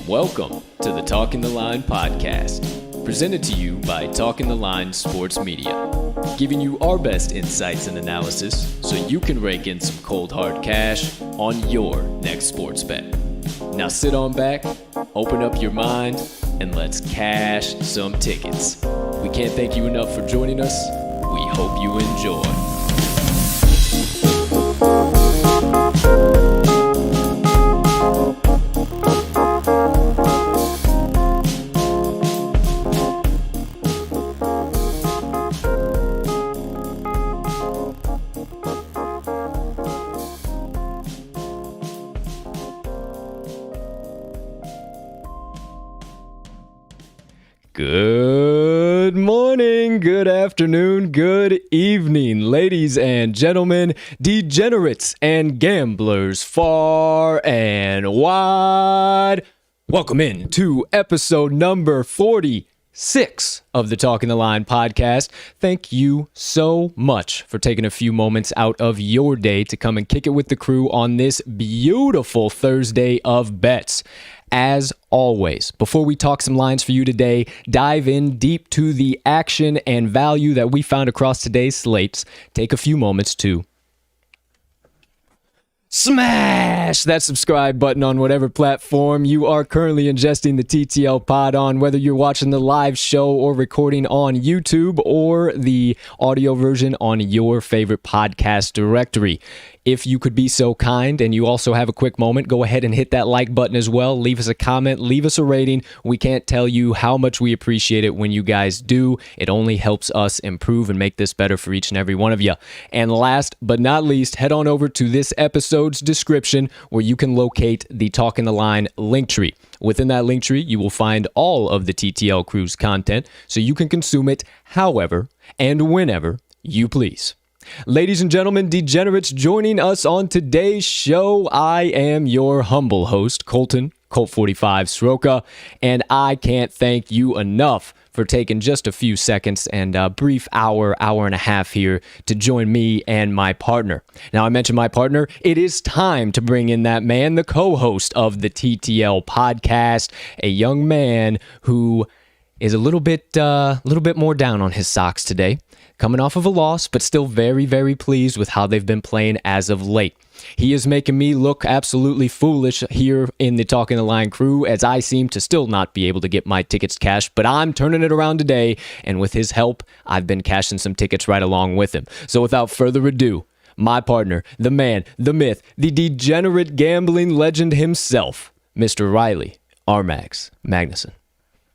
Welcome to the Talking the Line podcast, presented to you by Talking the Line Sports Media, giving you our best insights and analysis so you can rake in some cold hard cash on your next sports bet. Now sit on back, open up your mind, and let's cash some tickets. We can't thank you enough for joining us. We hope you enjoy. Good morning, good afternoon, good evening, ladies and gentlemen, degenerates and gamblers far and wide. Welcome in to episode number 46 of the Talking the Line podcast. Thank you so much for taking a few moments out of your day to come and kick it with the crew on this beautiful Thursday of bets. As always, before we talk some lines for you today, dive in deep to the action and value that we found across today's slates. Take a few moments to smash that subscribe button on whatever platform you are currently ingesting the TTL pod on, whether you're watching the live show or recording on YouTube or the audio version on your favorite podcast directory. If you could be so kind and you also have a quick moment, go ahead and hit that like button as well. Leave us a comment, leave us a rating. We can't tell you how much we appreciate it when you guys do. It only helps us improve and make this better for each and every one of you. And last but not least, head on over to this episode's description where you can locate the Talking the Line link tree. Within that link tree, you will find all of the TTL Crew's content so you can consume it however and whenever you please. Ladies and gentlemen, degenerates, joining us on today's show, I am your humble host, Colton, Colt 45 Sroka, and I can't thank you enough for taking just a few seconds and a brief hour and a half here to join me and my partner. Now, I mentioned my partner. It is time to bring in that man, the co-host of the TTL podcast, a young man who is a little bit more down on his socks today. Coming off of a loss, but still very, very pleased with how they've been playing as of late. He is making me look absolutely foolish here in the Talking the Line crew, as I seem to still not be able to get my tickets cashed, but I'm turning it around today, and with his help, I've been cashing some tickets right along with him. So without further ado, my partner, the man, the myth, the degenerate gambling legend himself, Mr. Riley RMags Magnuson.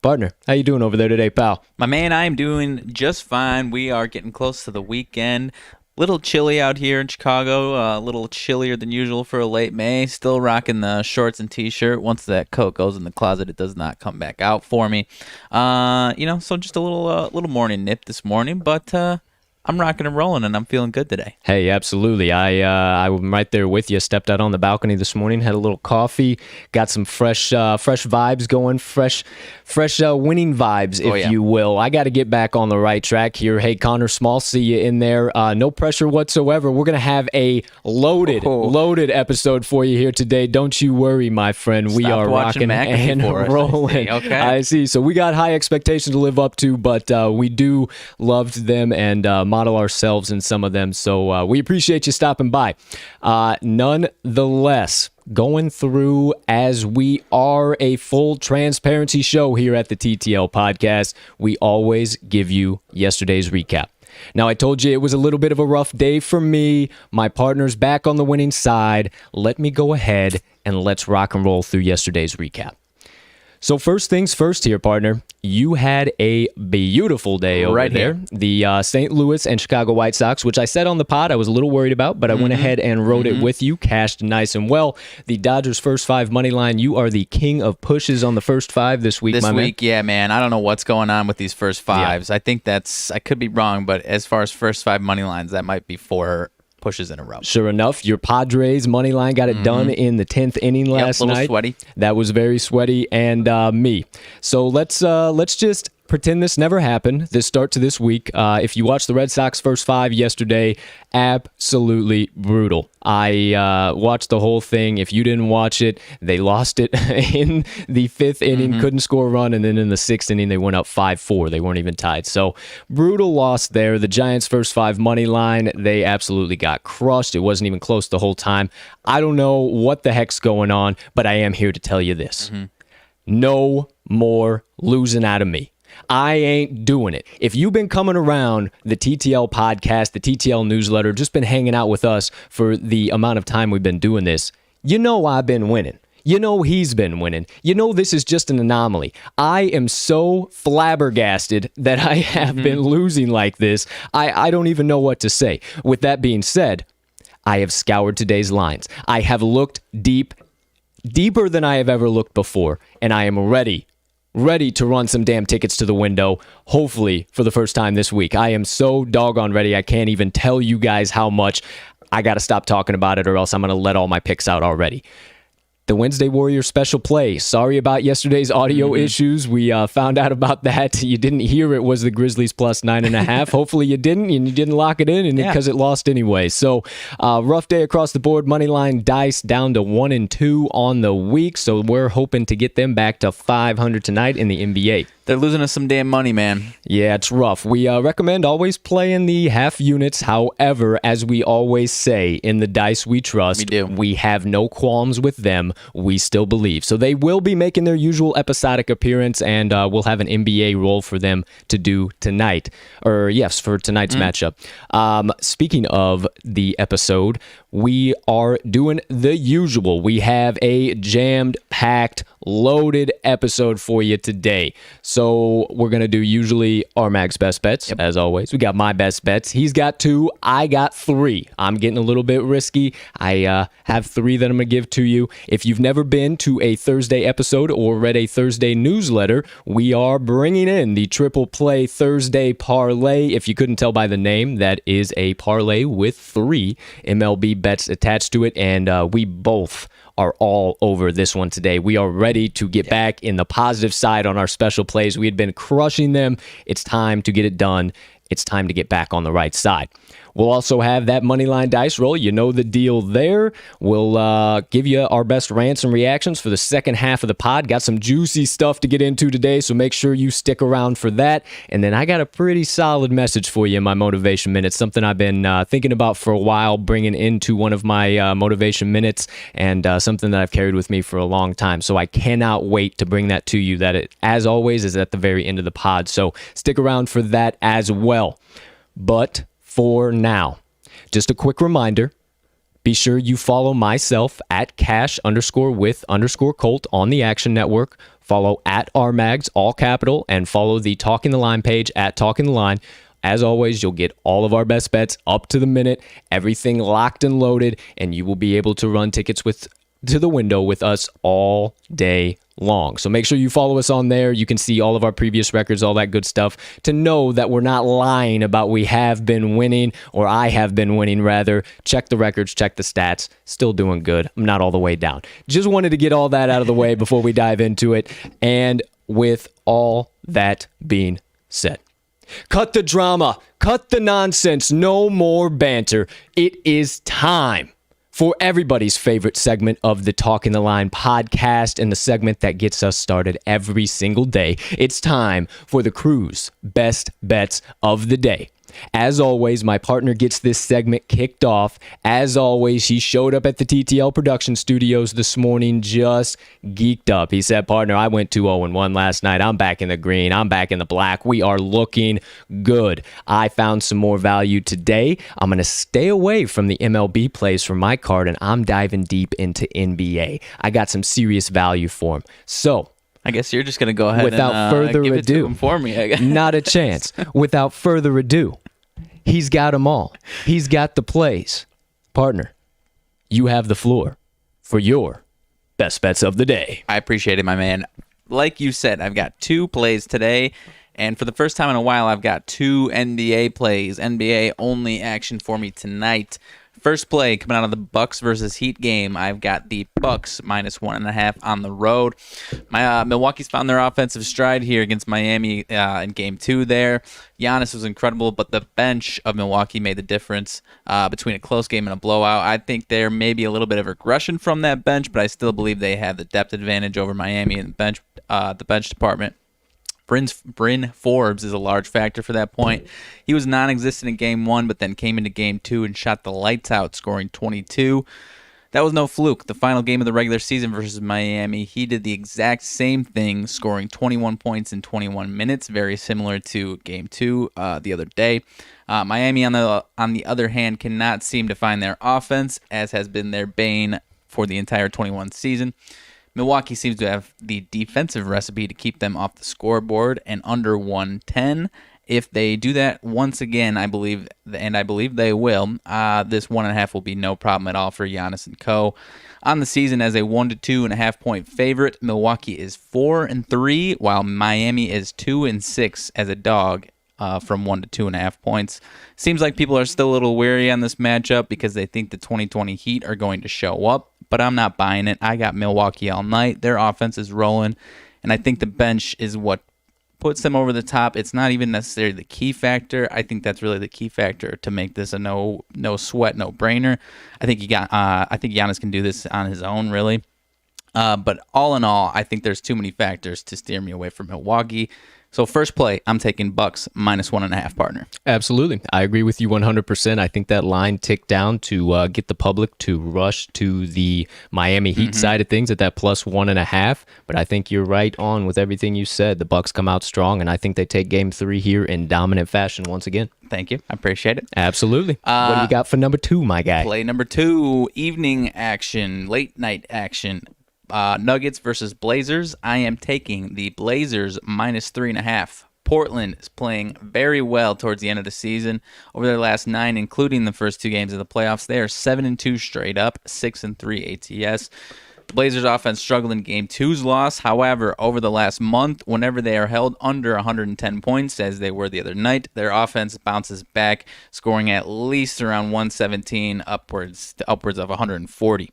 Partner, how you doing over there today, pal? My man, I am doing just fine. We are getting close to the weekend. Little chilly out here in Chicago, a little chillier than usual for a late May. Still rocking the shorts and t-shirt. Once that coat goes in the closet, it does not come back out for me. So just a little morning nip this morning, but I'm rocking and rolling, and I'm feeling good today. Hey, absolutely. I'm right there with you. Stepped out on the balcony this morning, had a little coffee, got some fresh vibes going, fresh winning vibes, if you will. I got to get back on the right track here. Hey, Connor Small, see you in there. No pressure whatsoever. We're going to have a loaded episode for you here today. Don't you worry, my friend. We are rocking and rolling. Okay. I see. So we got high expectations to live up to, but we do love them and model ourselves in some of them. So we appreciate you stopping by. Nonetheless, going through, as we are a full transparency show here at the TTL podcast, we always give you yesterday's recap. Now, I told you it was a little bit of a rough day for me. My partner's back on the winning side. Let me go ahead and let's rock and roll through yesterday's recap. So first things first here, partner. You had a beautiful day over there. The St. Louis and Chicago White Sox, which I said on the pod I was a little worried about, but I went ahead and rode it with you, cashed nice and well. The Dodgers' first 5 money line. You are the king of pushes on the first 5 this week, my man. Yeah, man. I don't know what's going on with these first 5s. Yeah. I think I could be wrong, but as far as first 5 money lines, that might be 4 pushes in a row. Sure enough, your Padres money line got it done in the 10th inning last night. A little sweaty. That was very sweaty, and me. So let's just pretend this never happened, this start to this week. If you watched the Red Sox first 5 yesterday, absolutely brutal. I watched the whole thing. If you didn't watch it, they lost it in the 5th inning, couldn't score a run, and then in the 6th inning, they went up 5-4. They weren't even tied. So, brutal loss there. The Giants' first 5 money line, they absolutely got crushed. It wasn't even close the whole time. I don't know what the heck's going on, but I am here to tell you this. No more losing out of me. I ain't doing it. If you've been coming around the TTL podcast, the TTL newsletter, just been hanging out with us for the amount of time we've been doing this, you know I've been winning. You know he's been winning. You know this is just an anomaly. I am so flabbergasted that I have been losing like this. I don't even know what to say. With that being said, I have scoured today's lines. I have looked deeper than I have ever looked before, and I am ready to run some damn tickets to the window, hopefully for the first time this week. I am so doggone ready, I can't even tell you guys how much. I got to stop talking about it or else I'm going to let all my picks out already. The Wednesday Warriors special play. Sorry about yesterday's audio issues. We found out about that. You didn't hear it was the Grizzlies plus 9.5. Hopefully you didn't, and you didn't lock it in, and because it lost anyway. So rough day across the board. Moneyline Dice down to 1-2 on the week. So we're hoping to get them back to 500 tonight in the NBA. They're losing us some damn money, man. Yeah, it's rough. We recommend always playing the half units. However, as we always say, in the dice we trust, we have no qualms with them. We still believe. So they will be making their usual episodic appearance, and we'll have an NBA role for them to do tonight. Or, yes, for tonight's matchup. Speaking of the episode, we are doing the usual. We have a jammed-packed, loaded episode for you today. So we're going to do usually RMags best bets, as always. We got my best bets. He's got 2. I got 3. I'm getting a little bit risky. I have 3 that I'm going to give to you. If you've never been to a Thursday episode or read a Thursday newsletter, we are bringing in the Triple Play Thursday Parlay. If you couldn't tell by the name, that is a parlay with 3 MLB bets attached to it, and we both are all over this one today. We are ready to get back in the positive side on our special plays. We had been crushing them. It's time to get it done. It's time to get back on the right side. We'll also have that Moneyline Dice roll. You know the deal there. We'll give you our best rants and reactions for the second half of the pod. Got some juicy stuff to get into today, so make sure you stick around for that. And then I got a pretty solid message for you in my Motivation Minutes, something I've been thinking about for a while, bringing into one of my Motivation Minutes, and something that I've carried with me for a long time. So I cannot wait to bring that to you. That, it, as always, is at the very end of the pod. So stick around for that as well. But for now, just a quick reminder, be sure you follow myself at cash_with_Colt on the Action Network. Follow at RMags, all capital, and follow the Talking the Line page at Talking the Line. As always, you'll get all of our best bets up to the minute, everything locked and loaded, and you will be able to run tickets to the window with us all day long. So make sure you follow us on there. You can see all of our previous records, all that good stuff, to know that we're not lying about we have been winning, or I have been winning, rather. Check the records, check the stats. Still doing good. I'm not all the way down. Just wanted to get all that out of the way before we dive into it. And with all that being said, cut the drama, cut the nonsense, no more banter. It is time for everybody's favorite segment of the Talking the Line podcast, and the segment that gets us started every single day. It's time for the crew's best bets of the day. As always, my partner gets this segment kicked off. As always, he showed up at the TTL production studios this morning just geeked up. He said, partner, I went 2-0-1 last night. I'm back in the green. I'm back in the black. We are looking good. I found some more value today. I'm going to stay away from the MLB plays for my card, and I'm diving deep into NBA. I got some serious value for him. So I guess you're just going to go ahead Without and further give it ado, to him for me, I guess. Not a chance. Without further ado, he's got them all. He's got the plays. Partner, you have the floor for your best bets of the day. I appreciate it, my man. Like you said, I've got 2 plays today, and for the first time in a while, I've got 2 NBA plays, NBA only action for me tonight. First play coming out of the Bucks versus Heat game, I've got the Bucks -1.5 on the road. Milwaukee's found their offensive stride here against Miami in Game 2 there. Giannis was incredible, but the bench of Milwaukee made the difference between a close game and a blowout. I think there may be a little bit of regression from that bench, but I still believe they have the depth advantage over Miami in the bench department. Bryn Forbes is a large factor for that point. He was non-existent in Game 1, but then came into Game 2 and shot the lights out, scoring 22. That was no fluke. The final game of the regular season versus Miami, he did the exact same thing, scoring 21 points in 21 minutes, very similar to Game 2 the other day. Miami, on the other hand, cannot seem to find their offense, as has been their bane for the entire 21 season. Milwaukee seems to have the defensive recipe to keep them off the scoreboard and under 110. If they do that once again, I believe they will, this 1.5 will be no problem at all for Giannis and co. On the season, as a 1 to 2.5 point favorite, Milwaukee is 4-3, while Miami is 2-6 as a dog. From 1 to 2.5 points. Seems like people are still a little wary on this matchup because they think the 2020 Heat are going to show up, but I'm not buying it. I got Milwaukee all night. Their offense is rolling, and I think the bench is what puts them over the top. It's not even necessarily the key factor. I think that's really the key factor to make this a no sweat, no brainer. I think Giannis can do this on his own, really. But all in all, I think there's too many factors to steer me away from Milwaukee. So first play, I'm taking Bucks -1.5, partner. Absolutely. I agree with you 100%. I think that line ticked down to get the public to rush to the Miami Heat side of things at that +1.5. But I think you're right on with everything you said. The Bucks come out strong, and I think they take Game 3 here in dominant fashion once again. Thank you. I appreciate it. Absolutely. What do you got for number 2, my guy? Play number 2, evening action, late night action. Nuggets versus Blazers. I am taking the Blazers -3.5. Portland is playing very well towards the end of the season. Over their last 9, including the first 2 games of the playoffs, they are 7-2 straight up, 6-3 ATS. The Blazers offense struggled in Game 2's loss. However, over the last month, whenever they are held under 110 points, as they were the other night, their offense bounces back, scoring at least around 117, upwards of 140.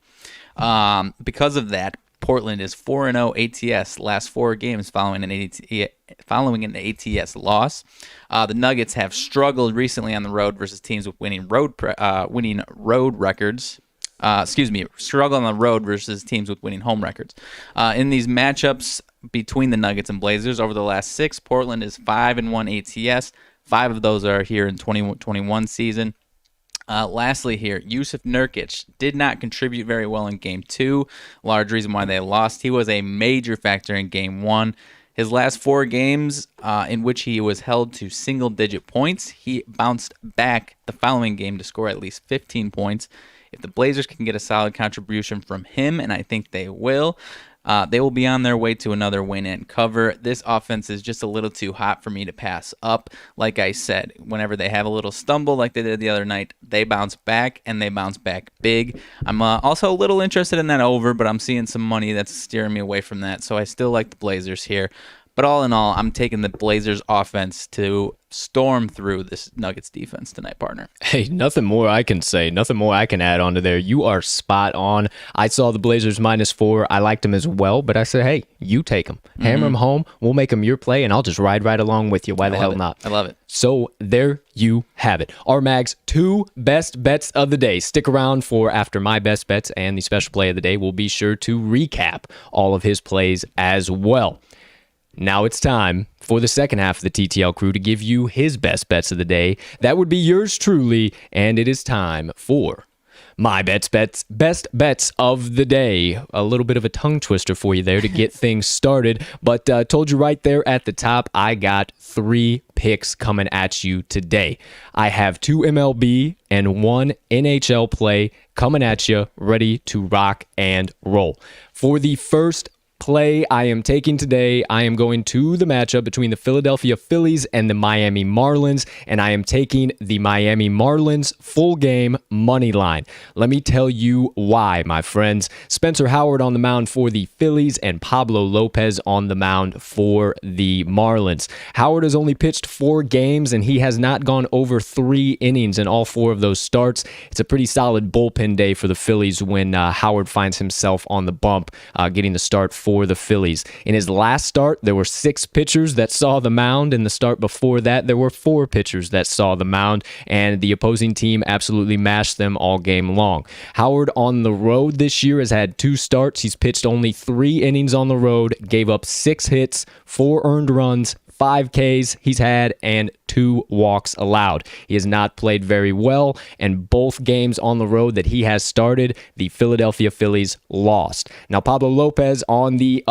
Because of that, Portland is 4-0 ATS last 4 games following an ATS loss. The Nuggets have struggled recently on the road versus teams with winning road records. Struggle on the road versus teams with winning home records. In these matchups between the Nuggets and Blazers over the last 6, Portland is 5-1 ATS. 5 of those are here in 2021 season. Lastly here, Yusuf Nurkic did not contribute very well in Game 2. Large reason why they lost. He was a major factor in Game 1. His last 4 games in which he was held to single-digit points, he bounced back the following game to score at least 15 points. If the Blazers can get a solid contribution from him, and I think they will be on their way to another win and cover. This offense is just a little too hot for me to pass up. Like I said, whenever they have a little stumble like they did the other night, they bounce back, and they bounce back big. I'm also a little interested in that over, but I'm seeing some money that's steering me away from that, so I still like the Blazers here. But all in all, I'm taking the Blazers offense to storm through this Nuggets defense tonight, partner. Hey, nothing more I can say. Nothing more I can add onto there. You are spot on. I saw the Blazers -4. I liked them as well, but I said, hey, you take them. Hammer them home. We'll make them your play, and I'll just ride right along with you. Why the hell not? I love it. So there you have it. RMags, 2 best bets of the day. Stick around for after my best bets and the special play of the day. We'll be sure to recap all of his plays as well. Now it's time for the second half of the TTL crew to give you his best bets of the day. That would be yours truly, and it is time for my best bets of the day. A little bit of a tongue twister for you there to get things started, but told you right there at the top, I got 3 picks coming at you today. I have 2 MLB and 1 NHL play coming at you, ready to rock and roll. For the first play I am taking today, I am going to the matchup between the Philadelphia Phillies and the Miami Marlins, and I am taking the Miami Marlins full game money line. Let me tell you why, my friends. Spencer Howard on the mound for the Phillies and Pablo Lopez on the mound for the Marlins. Howard has only pitched 4 games, and he has not gone over 3 innings in all 4 of those starts. It's a pretty solid bullpen day for the Phillies when Howard finds himself on the bump, getting the start for the Phillies. In his last start, there were 6 pitchers that saw the mound. In the start before that, there were 4 pitchers that saw the mound, and the opposing team absolutely mashed them all game long. Howard on the road this year has had 2 starts. He's pitched only 3 innings on the road, gave up 6 hits, 4 earned runs, 5 Ks he's had, and 2 walks allowed. He has not played very well, and both games on the road that he has started, the Philadelphia Phillies lost. Now, Pablo Lopez on the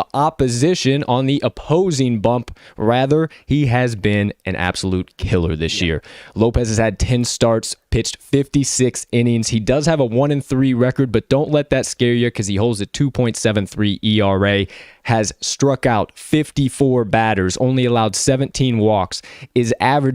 opposing bump, rather, he has been an absolute killer this year. Lopez has had 10 starts, pitched 56 innings. He does have a 1-3 record, but don't let that scare you because he holds a 2.73 ERA, has struck out 54 batters, only allowed 17 walks, is averaging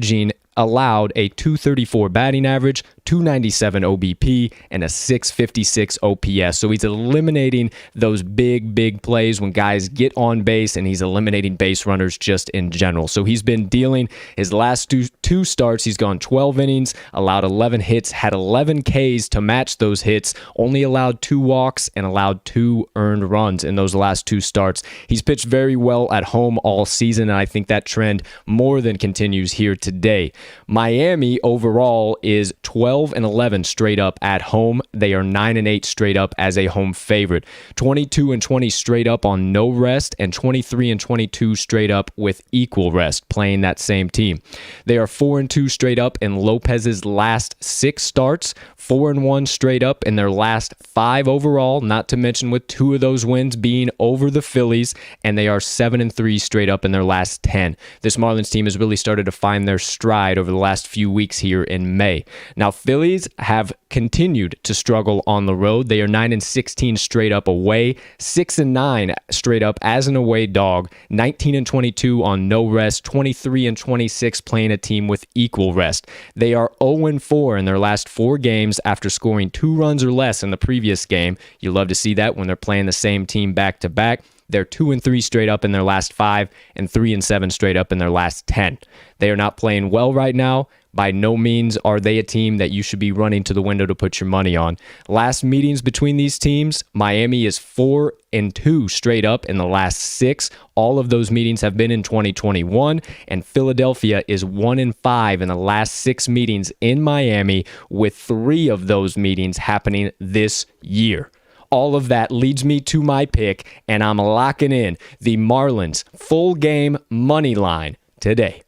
allowed a 234 batting average, 297 OBP, and a 656 OPS. So he's eliminating those big plays when guys get on base, and he's eliminating base runners just in general. So he's been dealing his last two starts. He's gone 12 innings, allowed 11 hits, had 11 Ks to match those hits, only allowed 2 walks, and allowed 2 earned runs in those last 2 starts. He's pitched very well at home all season, and I think that trend more than continues here today. Miami overall is 12-11 straight up at home. They are 9-8 straight up as a home favorite. 22-20 straight up on no rest, and 23-22 straight up with equal rest, playing that same team. They are 4-2 straight up in Lopez's last 6 starts, 4-1 straight up in their last 5 overall, not to mention with 2 of those wins being over the Phillies, and they are 7-3 straight up in their last 10. This Marlins team has really started to find their stride over the last few weeks here in May. Now, Phillies have continued to struggle on the road. They are 9-16 straight up away, 6-9 straight up as an away dog, 19-22 on no rest, 23-26 playing a team with equal rest. They are 0-4 in their last 4 games after scoring 2 runs or less in the previous game. You love to see that when they're playing the same team back to back. They're 2-3 straight up in their last 5 and 3-7 straight up in their last 10. They are not playing well right now. By no means are they a team that you should be running to the window to put your money on. Last meetings between these teams, Miami is 4-2 straight up in the last 6. All of those meetings have been in 2021, and Philadelphia is 1-5 in the last 6 meetings in Miami, with 3 of those meetings happening this year. All of that leads me to my pick, and I'm locking in the Marlins full game money line today.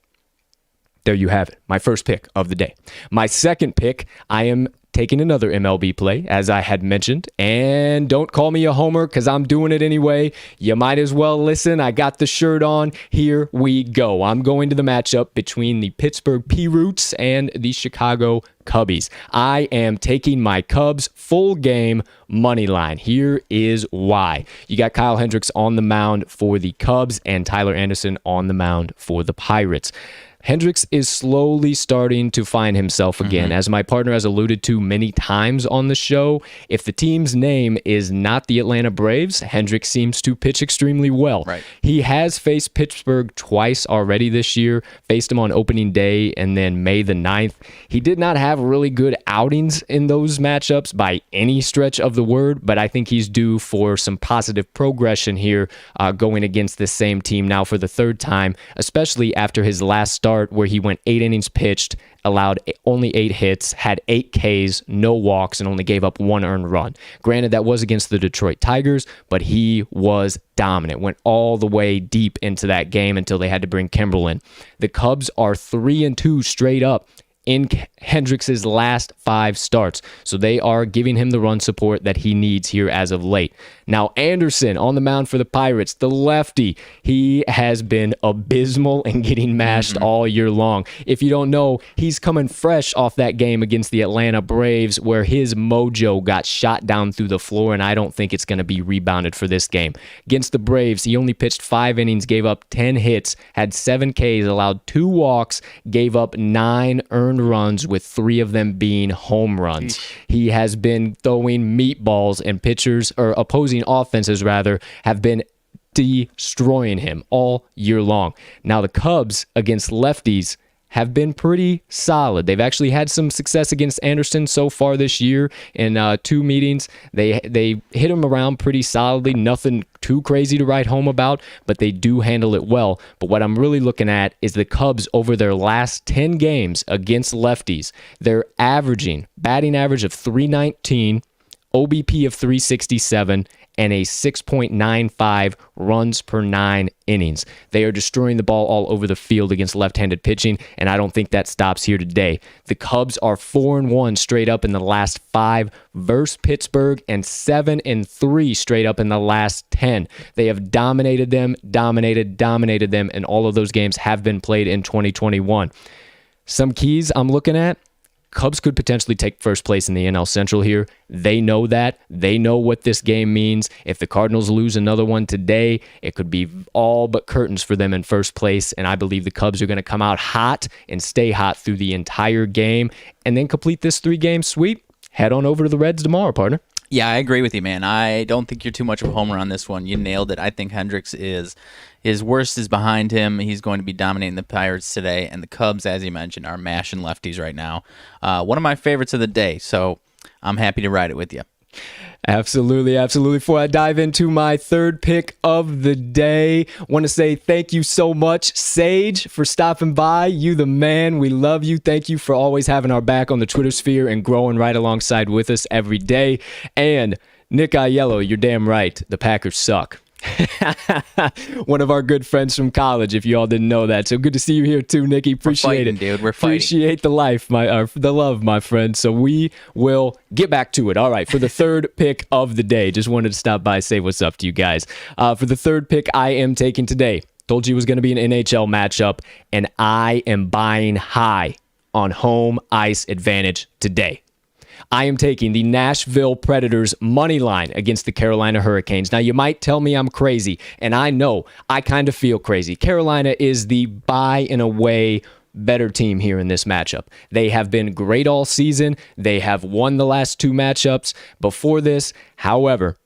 There you have it, my first pick of the day. My second pick, I am taking another MLB play, as I had mentioned, and don't call me a homer because I'm doing it anyway. You might as well listen. I got the shirt on. Here we go. I'm going to the matchup between the Pittsburgh P-Roots and the Chicago Cubbies. I am taking my Cubs full game money line. Here is why. You got Kyle Hendricks on the mound for the Cubs and Tyler Anderson on the mound for the Pirates. Hendricks is slowly starting to find himself again. As my partner has alluded to many times on the show, if the team's name is not the Atlanta Braves, Hendricks seems to pitch extremely well. Right. He has faced Pittsburgh twice already this year, faced him on opening day and then May the 9th. He did not have really good outings in those matchups by any stretch of the word, but I think he's due for some positive progression here going against this same team now for the 3rd time, especially after his last start where he went 8 innings pitched, allowed only 8 hits, had 8 Ks, no walks, and only gave up 1 earned run. Granted, that was against the Detroit Tigers, but he was dominant. Went all the way deep into that game until they had to bring Kimbrel in. The Cubs are 3-2 straight up in Hendricks' last 5 starts. So they are giving him the run support that he needs here as of late. Now, Anderson on the mound for the Pirates, the lefty, he has been abysmal and getting mashed all year long. If you don't know, he's coming fresh off that game against the Atlanta Braves where his mojo got shot down through the floor, and I don't think it's going to be rebounded for this game. Against the Braves, he only pitched 5 innings, gave up 10 hits, had 7 Ks, allowed 2 walks, gave up 9 earned runs, with 3 of them being home runs. He has been throwing meatballs, and pitchers, or opposing offenses rather, have been destroying him all year long. Now the Cubs against lefties have been pretty solid. They've actually had some success against Anderson so far this year in 2 meetings. They hit him around pretty solidly, nothing too crazy to write home about, but they do handle it well. But what I'm really looking at is the Cubs over their last 10 games against lefties. They're averaging batting average of .319, OBP of .367, and a 6.95 runs per 9 innings. They are destroying the ball all over the field against left-handed pitching, and I don't think that stops here today. The Cubs are 4-1 straight up in the last 5 versus Pittsburgh, and 7-3 straight up in the last 10. They have dominated them, and all of those games have been played in 2021. Some keys I'm looking at: Cubs could potentially take first place in the NL Central here. They know that. They know what this game means. If the Cardinals lose another one today, it could be all but curtains for them in first place, and I believe the Cubs are going to come out hot and stay hot through the entire game and then complete this 3-game sweep. Head on over to the Reds tomorrow, partner. Yeah, I agree with you, man. I don't think you're too much of a homer on this one. You nailed it. I think Hendricks is his worst is behind him. He's going to be dominating the Pirates today, and the Cubs, as you mentioned, are mashing lefties right now. One of my favorites of the day, so I'm happy to ride it with you. Absolutely. Before I dive into my third pick of the day, want to say thank you so much, Sage, for stopping by. You the man. We love you. Thank you for always having our back on the Twitter sphere and growing right alongside with us every day. And Nick Aiello, you're damn right. The Packers suck. One of our good friends from college, if you all didn't know that. So good to see you here too, Nicky. Appreciate it, dude. We're fighting. Appreciate the life, the love, my friend. So we will get back to it. All right, for the third pick of the day, just wanted to stop by, say what's up to you guys. For the third pick I am taking today, told you it was going to be an NHL matchup, and I am buying high on home ice advantage today. I am taking the Nashville Predators money line against the Carolina Hurricanes. Now, you might tell me I'm crazy, and I know I kind of feel crazy. Carolina is the by and away better team here in this matchup. They have been great all season. They have won the last 2 matchups before this. However,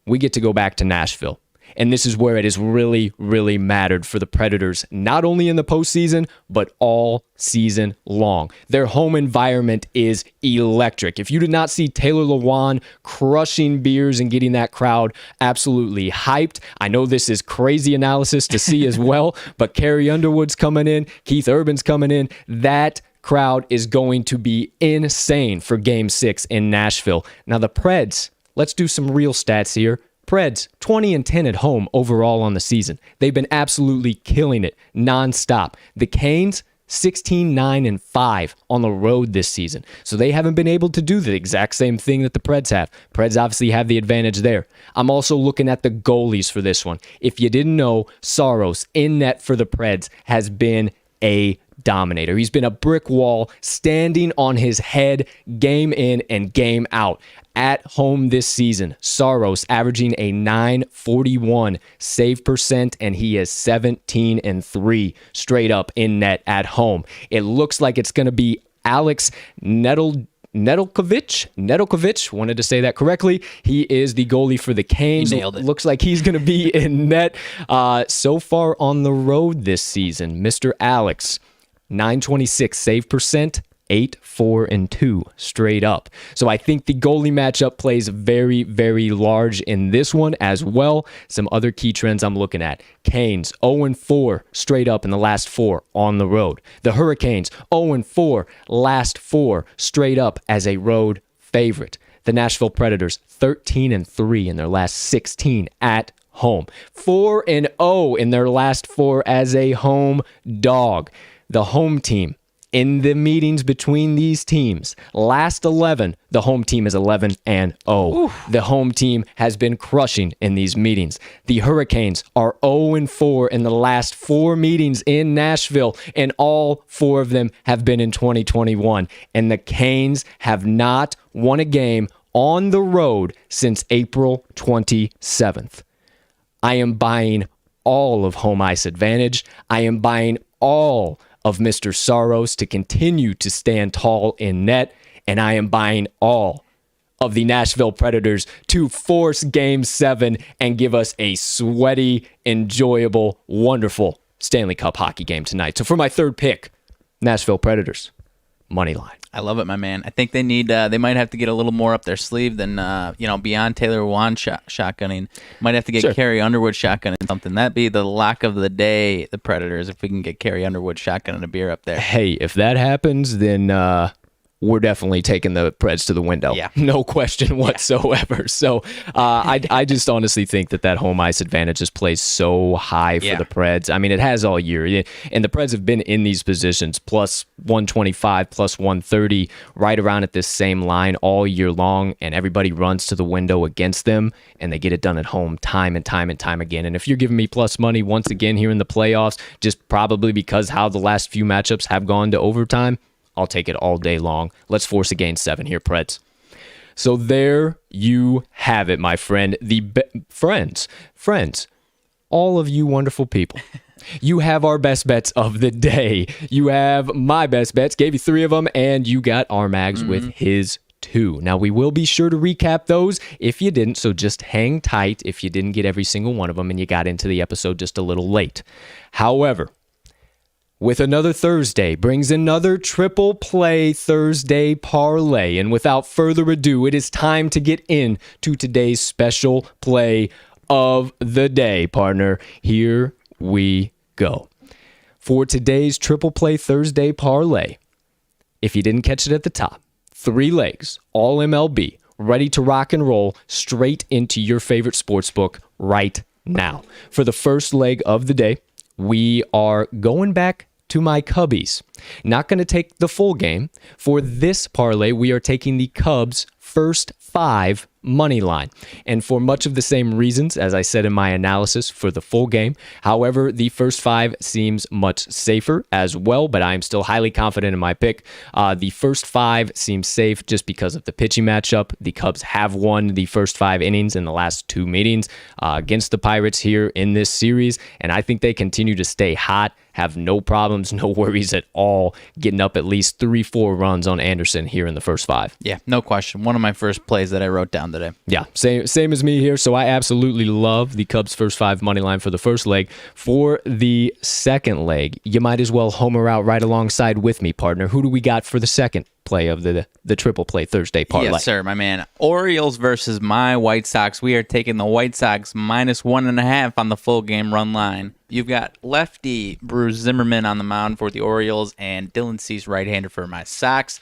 we get to go back to Nashville. And this is where it has really, really mattered for the Predators, not only in the postseason, but all season long. Their home environment is electric. If you did not see Taylor Lewan crushing beers and getting that crowd absolutely hyped, I know this is crazy analysis to see as well, but Carrie Underwood's coming in, Keith Urban's coming in. That crowd is going to be insane for Game 6 in Nashville. Now the Preds, let's do some real stats here. Preds, 20-10 at home overall on the season. They've been absolutely killing it nonstop. The Canes, 16-9-5 on the road this season. So they haven't been able to do the exact same thing that the Preds have. Preds obviously have the advantage there. I'm also looking at the goalies for this one. If you didn't know, Saros in net for the Preds has been a dominator. He's been a brick wall, standing on his head game in and game out. At home this season, Saros averaging a .941 save percent, and he is 17-3 straight up in net at home. It looks like it's going to be Alex Nedeljkovic, wanted to say that correctly. He is the goalie for the Canes. He nailed it. Looks like he's going to be in net. So far on the road this season, Mr. Alex, .926 save percent, 8-4-2 straight up. So I think the goalie matchup plays very, very large in this one as well. Some other key trends I'm looking at. Canes 0-4 straight up in the last 4 on the road. The Hurricanes 0-4 last 4 straight up as a road favorite. The Nashville Predators 13-3 in their last 16 at home. 4-0 in their last 4 as a home dog. The home team In the meetings between these teams, last 11, the home team is 11-0. The home team has been crushing in these meetings. The Hurricanes are 0-4 in the last 4 meetings in Nashville, and all 4 of them have been in 2021. And the Canes have not won a game on the road since April 27th. I am buying all of home ice advantage. I am buying all of Mr. Saros to continue to stand tall in net, and I am buying all of the Nashville Predators to force Game 7 and give us a sweaty, enjoyable, wonderful Stanley Cup hockey game tonight. So for my third pick, Nashville Predators, money line. I love it, my man. I think they need. They might have to get a little more up their sleeve than beyond Taylor Wan shotgunning. Might have to get Carrie Underwood shotgunning something. That'd be the lock of the day. The Predators, if we can get Carrie Underwood shotgunning a beer up there. Hey, if that happens, then we're definitely taking the Preds to the window. Yeah. No question whatsoever. Yeah. So I just honestly think that home ice advantage just plays so high for the Preds. I mean, it has all year. And the Preds have been in these positions, plus 125, plus 130, right around at this same line all year long, and everybody runs to the window against them, and they get it done at home time and time and time again. And if you're giving me plus money once again here in the playoffs, just probably because how the last few matchups have gone to overtime, I'll take it all day long. Let's force a Game 7 here, Preds. So there you have it, my friend. Friends, all of you wonderful people. You have our best bets of the day. You have my best bets. Gave you 3 of them, and you got RMags with his 2. Now, we will be sure to recap those if you didn't, so just hang tight if you didn't get every single one of them and you got into the episode just a little late. However, with another Thursday brings another Triple Play Thursday Parlay. And without further ado, it is time to get into today's special play of the day, partner. Here we go. For today's Triple Play Thursday Parlay, if you didn't catch it at the top, 3 legs, all MLB, ready to rock and roll straight into your favorite sportsbook right now. For the first leg of the day, we are going back to my Cubbies. Not going to take the full game. For this parlay, we are taking the Cubs' first 5 money line. And for much of the same reasons, as I said in my analysis for the full game. However, the first 5 seems much safer as well, but I am still highly confident in my pick. The first 5 seems safe just because of the pitching matchup. The Cubs have won the first 5 innings in the last 2 meetings against the Pirates here in this series, and I think they continue to stay hot, have no problems, no worries at all, getting up at least 3-4 runs on Anderson here in the first 5. Yeah, no question. One of my first plays that I wrote down today. Yeah, same as me here. So I absolutely love the Cubs' first 5 money line for the first leg. For the second leg, you might as well homer out right alongside with me, partner. Who do we got for the second play of the Triple Play Thursday parlay? Yes, sir, my man. Orioles versus my White Sox. We are taking the White Sox minus 1.5 on the full game run line. You've got lefty Bruce Zimmerman on the mound for the Orioles and Dylan Cease, right-hander for my Sox.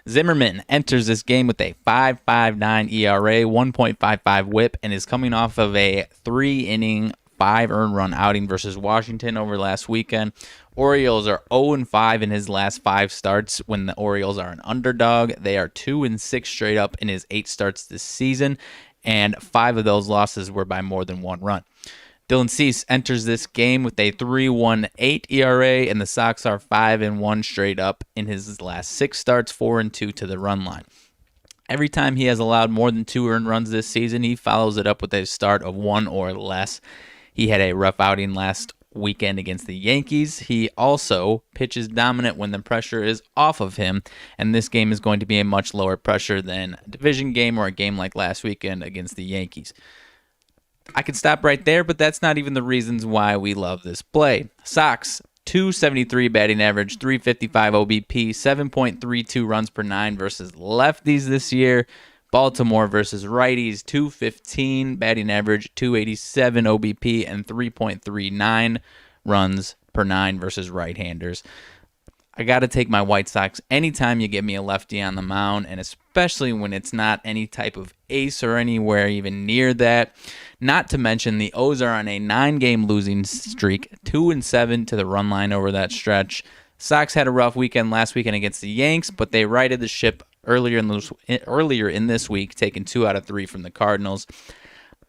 Zimmerman enters this game with a 5.59 ERA, 1.55 whip, and is coming off of a 3-inning, 5 earned run outing versus Washington over last weekend. Orioles are 0-5 in his last 5 starts when the Orioles are an underdog. They are 2-6 straight up in his 8 starts this season, and 5 of those losses were by more than 1 run. Dylan Cease enters this game with a 3.18 ERA, and the Sox are 5-1 straight up in his last 6 starts, 4-2 to the run line. Every time he has allowed more than 2 earned runs this season, he follows it up with a start of 1 or less. He had a rough outing last weekend against the Yankees. He also pitches dominant when the pressure is off of him, and this game is going to be a much lower pressure than a division game or a game like last weekend against the Yankees. I could stop right there, but that's not even the reasons why we love this play. Sox, 273 batting average, 355 OBP, 7.32 runs per 9 versus lefties this year. Baltimore versus righties, 215 batting average, 287 OBP, and 3.39 runs per 9 versus right-handers. I got to take my White Sox anytime you get me a lefty on the mound, and especially when it's not any type of ace or anywhere even near that. Not to mention the O's are on a 9-game losing streak, 2-7 to the run line over that stretch. Sox had a rough weekend last weekend against the Yanks, but they righted the ship earlier in this week, taking 2 out of 3 from the Cardinals.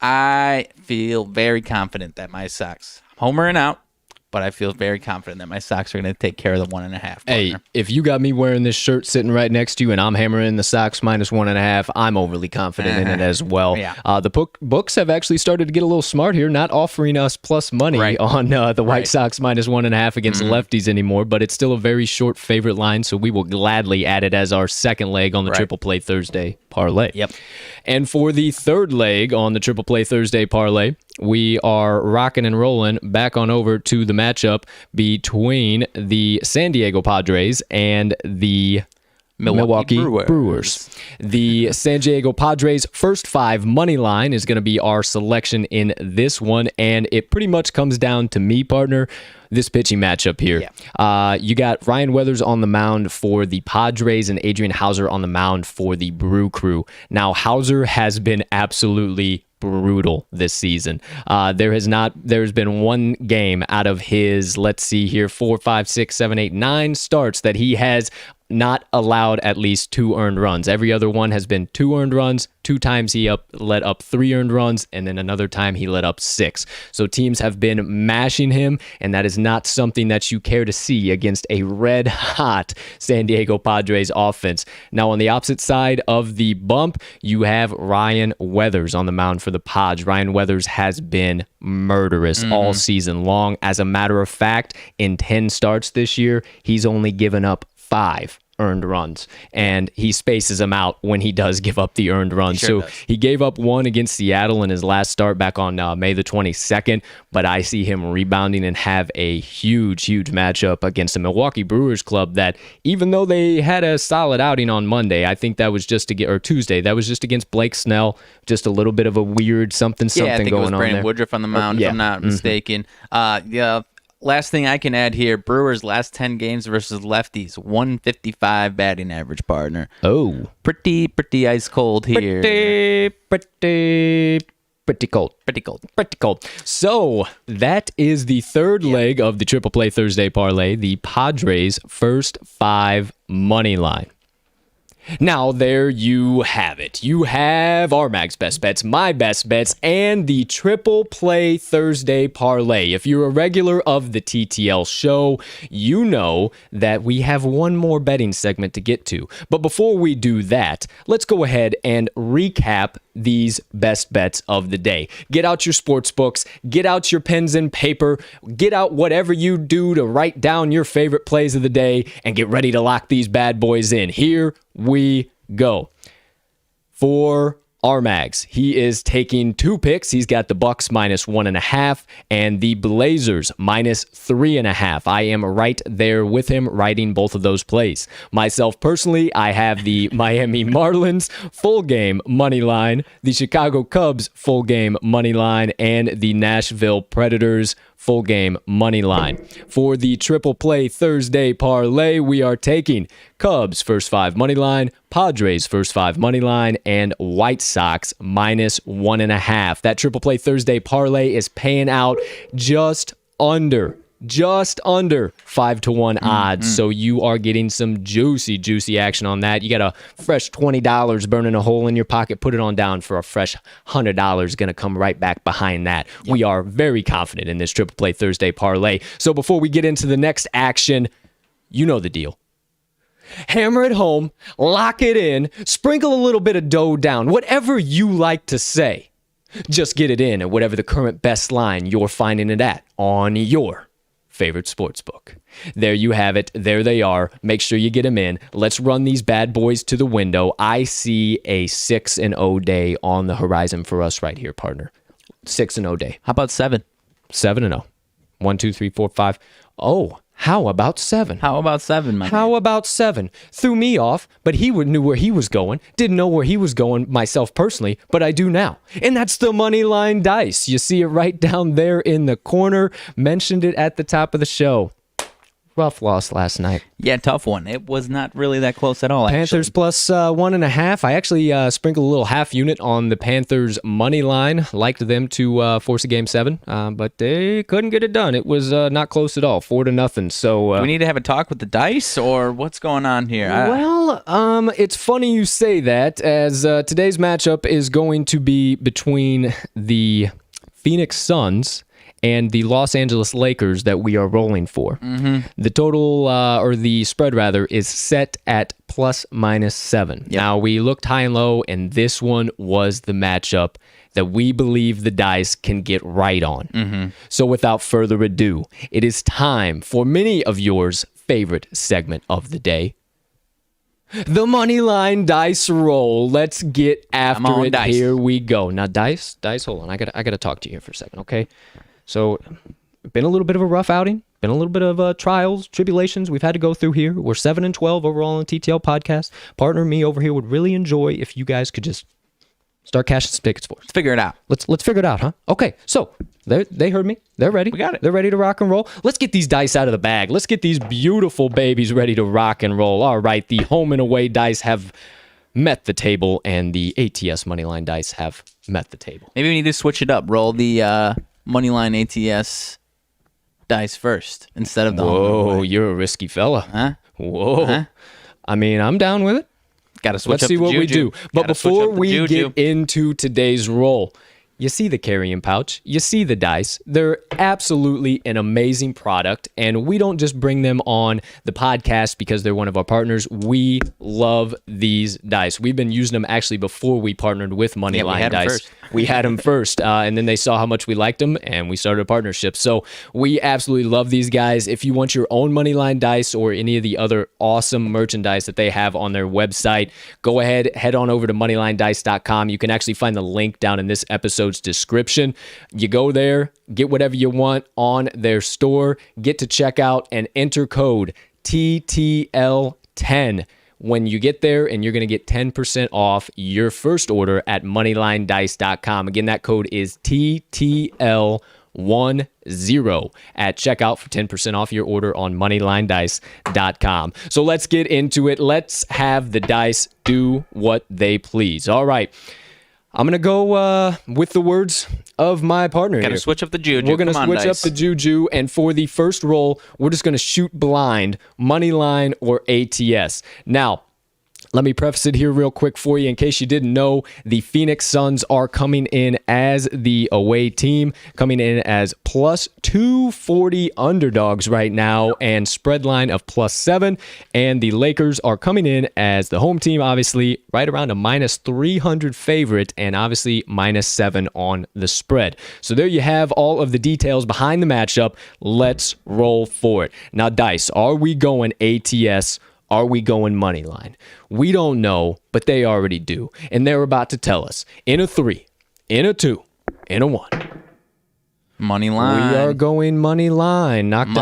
I feel very confident that my Sox, homering out, but I feel very confident that my Sox are going to take care of the 1.5. Hey, if you got me wearing this shirt sitting right next to you and I'm hammering the Sox minus 1.5, I'm overly confident in it as well. Yeah. The books have actually started to get a little smart here, not offering us plus money on the White Sox minus 1.5 against the lefties anymore, but it's still a very short favorite line, so we will gladly add it as our second leg on the Triple Play Thursday parlay. Yep. And for the third leg on the Triple Play Thursday parlay, we are rocking and rolling back on over to the matchup between the San Diego Padres and the Milwaukee Brewers. The San Diego Padres first 5 money line is going to be our selection in this one, and it pretty much comes down to me, partner, this pitching matchup here. Yeah. You got Ryan Weathers on the mound for the Padres and Adrian Hauser on the mound for the Brew Crew. Now, Hauser has been absolutely brutal this season. There's been one game out of his, let's see here, 4, 5, 6, 7, 8, 9 starts that he has not allowed at least 2 earned runs. Every other one has been 2 earned runs. 2 times he let up 3 earned runs, and then another time he let up 6. So teams have been mashing him, and that is not something that you care to see against a red-hot San Diego Padres offense. Now, on the opposite side of the bump, you have Ryan Weathers on the mound for the Pods. Ryan Weathers has been murderous all season long. As a matter of fact, in 10 starts this year, he's only given up 5 earned runs, and he spaces them out when he does give up the earned runs. So he gave up 1 against Seattle in his last start back on May the 22nd, but I see him rebounding and have a huge matchup against the Milwaukee Brewers club that, even though they had a solid outing on Monday, I think that was just Tuesday, that was just against Blake Snell, just a little bit of a weird something I think going it was on Brandon there. Woodruff on the mound, if I'm not mistaken. Last thing I can add here, Brewers' last 10 games versus lefties, 155 batting average, partner. Oh. Pretty ice cold here. Pretty cold. So that is the third leg of the Triple Play Thursday parlay, the Padres' first 5 money line. Now, there you have it. You have RMags Best Bets, my best bets, and the Triple Play Thursday parlay. If you're a regular of the TTL show, you know that we have one more betting segment to get to. But before we do that, let's go ahead and recap these best bets of the day. Get out your sports books, get out your pens and paper, get out whatever you do to write down your favorite plays of the day, and get ready to lock these bad boys in. Here we go. For RMags, he is taking 2 picks. He's got the Bucks minus 1.5 and the Blazers minus 3.5. I am right there with him, writing both of those plays. Myself personally, I have the Miami Marlins full game money line, the Chicago Cubs full game money line, and the Nashville Predators full game money line. For the Triple Play Thursday parlay, we are taking Cubs first 5 money line, Padres first 5 money line, and White Sox minus 1.5. That Triple Play Thursday parlay is paying out just under 5-to-1 odds. So you are getting some juicy action on that. You got a fresh $20 burning a hole in your pocket. Put it on down for a fresh $100 going to come right back behind that. Yep. We are very confident in this Triple Play Thursday parlay. So before we get into the next action, you know the deal. Hammer it home, lock it in, sprinkle a little bit of dough down, whatever you like to say. Just get it in at whatever the current best line you're finding it at on your favorite sportsbook. There you have it. There they are. Make sure you get them in. Let's run these bad boys to the window. I see a 6-0 day on the horizon for us right here, partner. 6-0 day. How about 7? 7-0. 1, 2, 3, 4, 5. Oh, how about 7? How about 7, my man? How about 7? Threw me off, but he knew where he was going. Didn't know where he was going myself personally, but I do now. And that's the Moneyline Dice. You see it right down there in the corner. Mentioned it at the top of the show. rough loss last night. Yeah, tough one. It was not really that close at all, Panthers actually. plus 1.5. I actually sprinkled a little half unit on the Panthers money line. Liked them to force a game 7, but they couldn't get it done. It was not close at all, 4-0. So Do we need to have a talk with the dice, or what's going on here? It's funny you say that, as today's matchup is going to be between the Phoenix Suns and the Los Angeles Lakers that we are rolling for. The total, or the spread rather, is set at ±7. Yep. Now, we looked high and low, and this one was the matchup that we believe the dice can get right on. So without further ado, it is time for many of yours favorite segment of the day, the Moneyline Dice Roll. Let's get after it. Dice. Here we go. Now, Dice, hold on. I gotta talk to you here for a second, okay? So, been a little bit of a rough outing. Been a little bit of trials, tribulations we've had to go through here. We're 7-12 overall on TTL podcast. Partner me over here would really enjoy if you guys could just start cashing some tickets for us. Let's figure it out. Let's figure it out, huh? Okay, so they heard me. They're ready. We got it. They're ready to rock and roll. Let's get these dice out of the bag. Let's get these beautiful babies ready to rock and roll. All right, the home and away dice have met the table, and the ATS Moneyline dice have met the table. Maybe we need to switch it up. Roll the Moneyline ATS dice first instead of the home and Whoa, away. you're a risky fella. Huh? Whoa. Huh? I mean, I'm down with it. Got to switch Let's up see the what we juju. do. But Gotta switch before up the we juju. get into today's roll, you see the carrying pouch, you see the dice. They're absolutely an amazing product, and we don't just bring them on the podcast because they're one of our partners. We love these dice. We've been using them actually before we partnered with Moneyline had 'em Dice. first. We had them first, and then they saw how much we liked them, and we started a partnership. So we absolutely love these guys. If you want your own Moneyline Dice or any of the other awesome merchandise that they have on their website, go ahead, head on over to moneylinedice.com. You can actually find the link down in this episode's description. You go there, get whatever you want on their store, get to checkout, and enter code TTL10 when you get there, and you're going to get 10% off your first order at moneylinedice.com. Again, that code is TTL10 at checkout for 10% off your order on moneylinedice.com. So let's get into it. Let's have the dice do what they please. All right. I'm going to go with the words of my partner Got here. to switch up the juju. We're going to Come on, switch up dice. the juju, and for the first roll, we're just going to shoot blind, Moneyline or ATS. Now, let me preface it here real quick for you. In case you didn't know, the Phoenix Suns are coming in as the away team, coming in as plus 240 underdogs right now, and spread line of +7. And the Lakers are coming in as the home team, obviously, right around a minus 300 favorite, and obviously -7 on the spread. So there you have all of the details behind the matchup. Let's roll for it. Now, Dice, are we going ATS? Are we going money line? We don't know, but they already do. And they're about to tell us in a 3, in a 2, in a 1. Money line. We are going money line. Knocked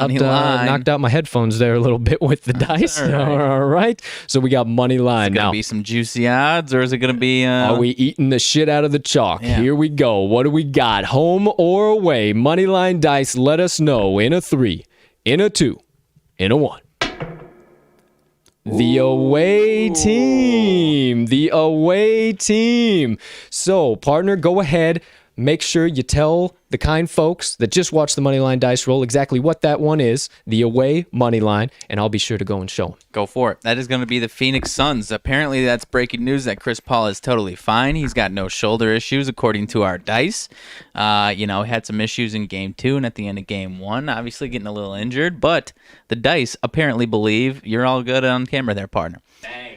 out my headphones there a little bit with the dice. All right. All right. So we got money line. Is it going Now, to be some juicy odds, or is it going to be... are we eating the shit out of the chalk? Yeah. Here we go. What do we got? Home or away? Money line dice, let us know in a 3, in a 2, in a 1. The away team. The away team. So, partner, go ahead. Make sure you tell the kind folks that just watched the Moneyline Dice Roll exactly what that one is, the away money line, and I'll be sure to go and show them. Go for it. That is going to be the Phoenix Suns. Apparently, that's breaking news that Chris Paul is totally fine. He's got no shoulder issues, according to our dice. He had some issues in Game 2 and at the end of Game 1, obviously getting a little injured. But the dice apparently believe you're all good on camera there, partner. Dang.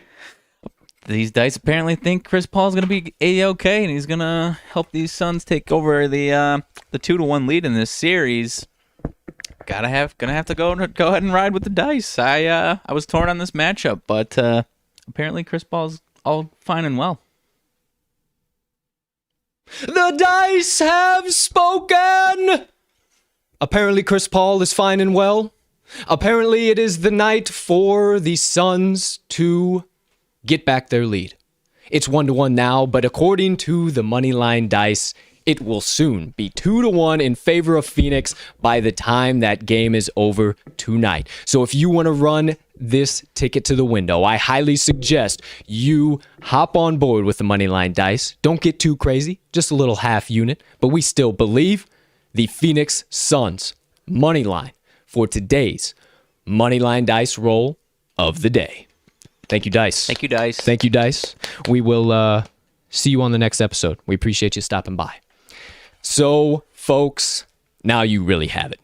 These dice apparently think Chris Paul's going to be A-OK, and he's going to help these Suns take over the 2-1 lead in this series. Gonna have to go ahead and ride with the dice. I was torn on this matchup, but apparently Chris Paul's all fine and well. The dice have spoken! Apparently Chris Paul is fine and well. Apparently it is the night for the Suns to get back their lead. It's 1-1 now, but according to the Moneyline Dice, it will soon be 2-1 in favor of Phoenix by the time that game is over tonight. So if you want to run this ticket to the window, I highly suggest you hop on board with the Moneyline Dice. Don't get too crazy, just a little half unit, but we still believe the Phoenix Suns Moneyline for today's Moneyline Dice roll of the day. Thank you, Dice. Thank you, Dice. Thank you, Dice. We will see you on the next episode. We appreciate you stopping by. So, folks, now you really have it.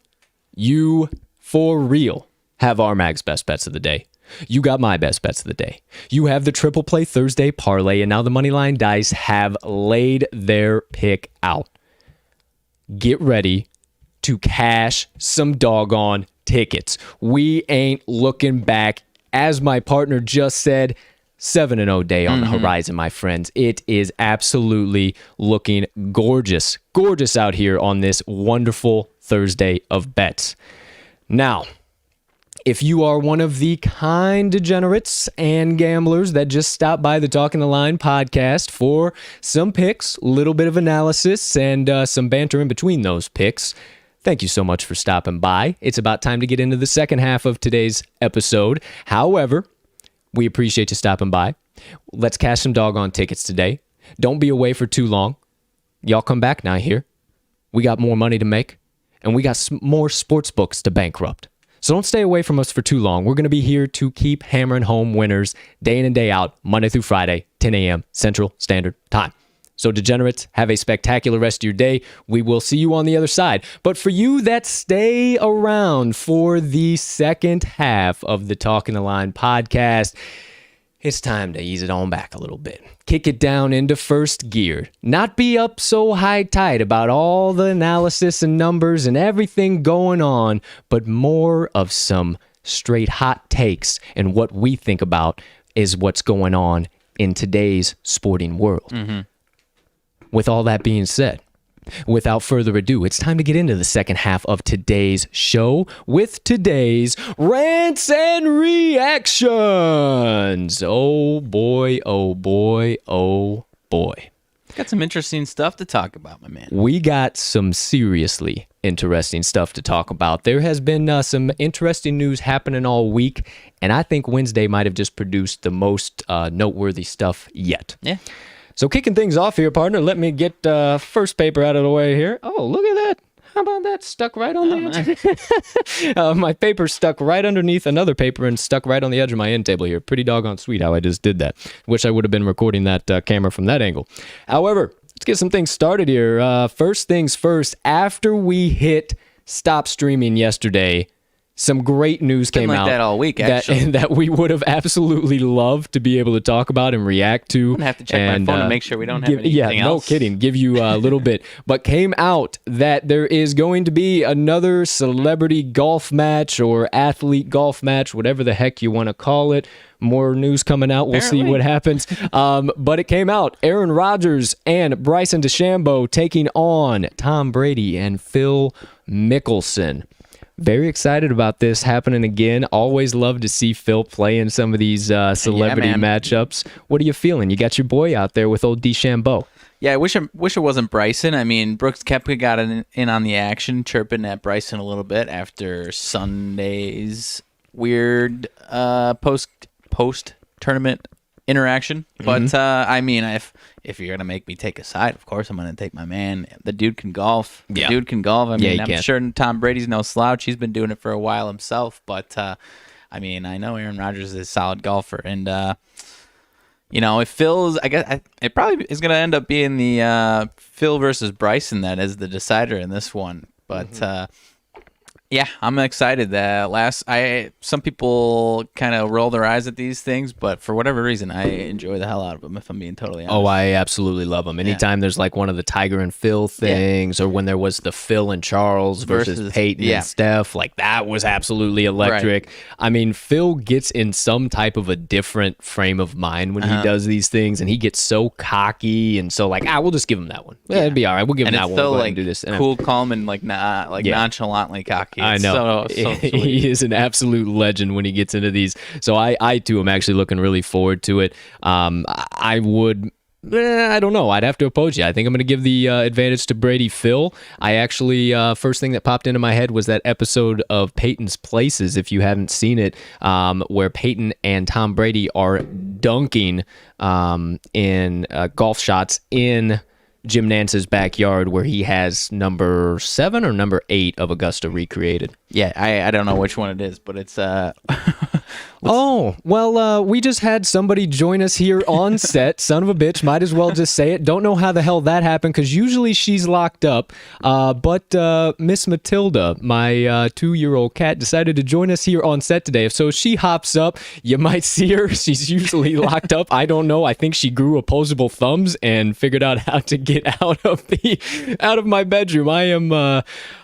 You, for real, have RMags best bets of the day. You got my best bets of the day. You have the Triple Play Thursday Parlay, and now the Moneyline Dice have laid their pick out. Get ready to cash some doggone tickets. We ain't looking back. As my partner just said, 7-0 day on the horizon, my friends. It is absolutely looking gorgeous. Gorgeous out here on this wonderful Thursday of bets. Now, if you are one of the kind degenerates and gamblers that just stopped by the Talking the Line podcast for some picks, a little bit of analysis, and some banter in between those picks, thank you so much for stopping by. It's about time to get into the second half of today's episode. However, we appreciate you stopping by. Let's cash some doggone tickets today. Don't be away for too long. Y'all come back now here. We got more money to make, and we got more sports books to bankrupt. So don't stay away from us for too long. We're going to be here to keep hammering home winners day in and day out, Monday through Friday, 10 a.m. Central Standard Time. So degenerates, have a spectacular rest of your day. We will see you on the other side. But for you that stay around for the second half of the Talking the Line podcast, it's time to ease it on back a little bit. Kick it down into first gear. Not be up so high tight about all the analysis and numbers and everything going on, but more of some straight hot takes and what we think about is what's going on in today's sporting world. With all that being said, without further ado, it's time to get into the second half of today's show with today's Rants and Reactions. Oh boy, oh boy, oh boy. Got some interesting stuff to talk about, my man. We got some seriously interesting stuff to talk about. There has been some interesting news happening all week, and I think Wednesday might have just produced the most noteworthy stuff yet. Yeah. So kicking things off here, partner, let me get first paper out of the way here. Oh, look at that. How about that? Stuck right on the edge. My paper stuck right underneath another paper and stuck right on the edge of my end table here. Pretty doggone sweet how I just did that. Wish I would have been recording that camera from that angle. However, let's get some things started here. First things first, after we hit stop streaming yesterday, some great news came out that all week, actually. that we would have absolutely loved to be able to talk about and react to. I'm going to have to check my phone to make sure we don't have anything else. Yeah, no kidding. Give you a little bit. But came out that there is going to be another celebrity golf match or athlete golf match, whatever the heck you want to call it. More news coming out. We'll see what happens. But it came out. Aaron Rodgers and Bryson DeChambeau taking on Tom Brady and Phil Mickelson. Very excited about this happening again. Always love to see Phil play in some of these celebrity matchups. What are you feeling? You got your boy out there with old DeChambeau. Yeah, I wish it wasn't Bryson. I mean, Brooks Koepka got in on the action, chirping at Bryson a little bit after Sunday's weird post-tournament interaction. But, I mean, if you're going to make me take a side, of course I'm going to take my man. The dude can golf. I mean, I'm sure Tom Brady's no slouch. He's been doing it for a while himself. But, I mean, I know Aaron Rodgers is a solid golfer. And, you know, if Phil's, I guess it probably is going to end up being the Phil versus Bryson that is the decider in this one. But, yeah, I'm excited. Some people kind of roll their eyes at these things, but for whatever reason, I enjoy the hell out of them, if I'm being totally honest. Oh, I absolutely love them. Anytime there's like one of the Tiger and Phil things, or when there was the Phil and Charles versus Peyton and Steph, like that was absolutely electric. Right. I mean, Phil gets in some type of a different frame of mind when he does these things, and he gets so cocky and so like, we'll just give him that one. Yeah, it'd be all right. We'll give him that one. So, we'll like, do this. Cool, calm, and like nonchalantly cocky. I know. So he is an absolute legend when he gets into these. So I too am actually looking really forward to it. I would I don't know. I'd have to oppose you. I think I'm going to give the advantage to Brady Phil. I actually, first thing that popped into my head was that episode of Peyton's Places, if you haven't seen it, where Peyton and Tom Brady are dunking in golf shots in Jim Nance's backyard, where he has number 7 or number 8 of Augusta recreated. Yeah, I don't know which one it is, but it's Oh, well, we just had somebody join us here on set. Son of a bitch, might as well just say it. Don't know how the hell that happened, because usually she's locked up. But Miss Matilda, my 2-year-old cat, decided to join us here on set today. So if she hops up, you might see her. She's usually locked up. I don't know. I think she grew opposable thumbs and figured out how to get out of my bedroom.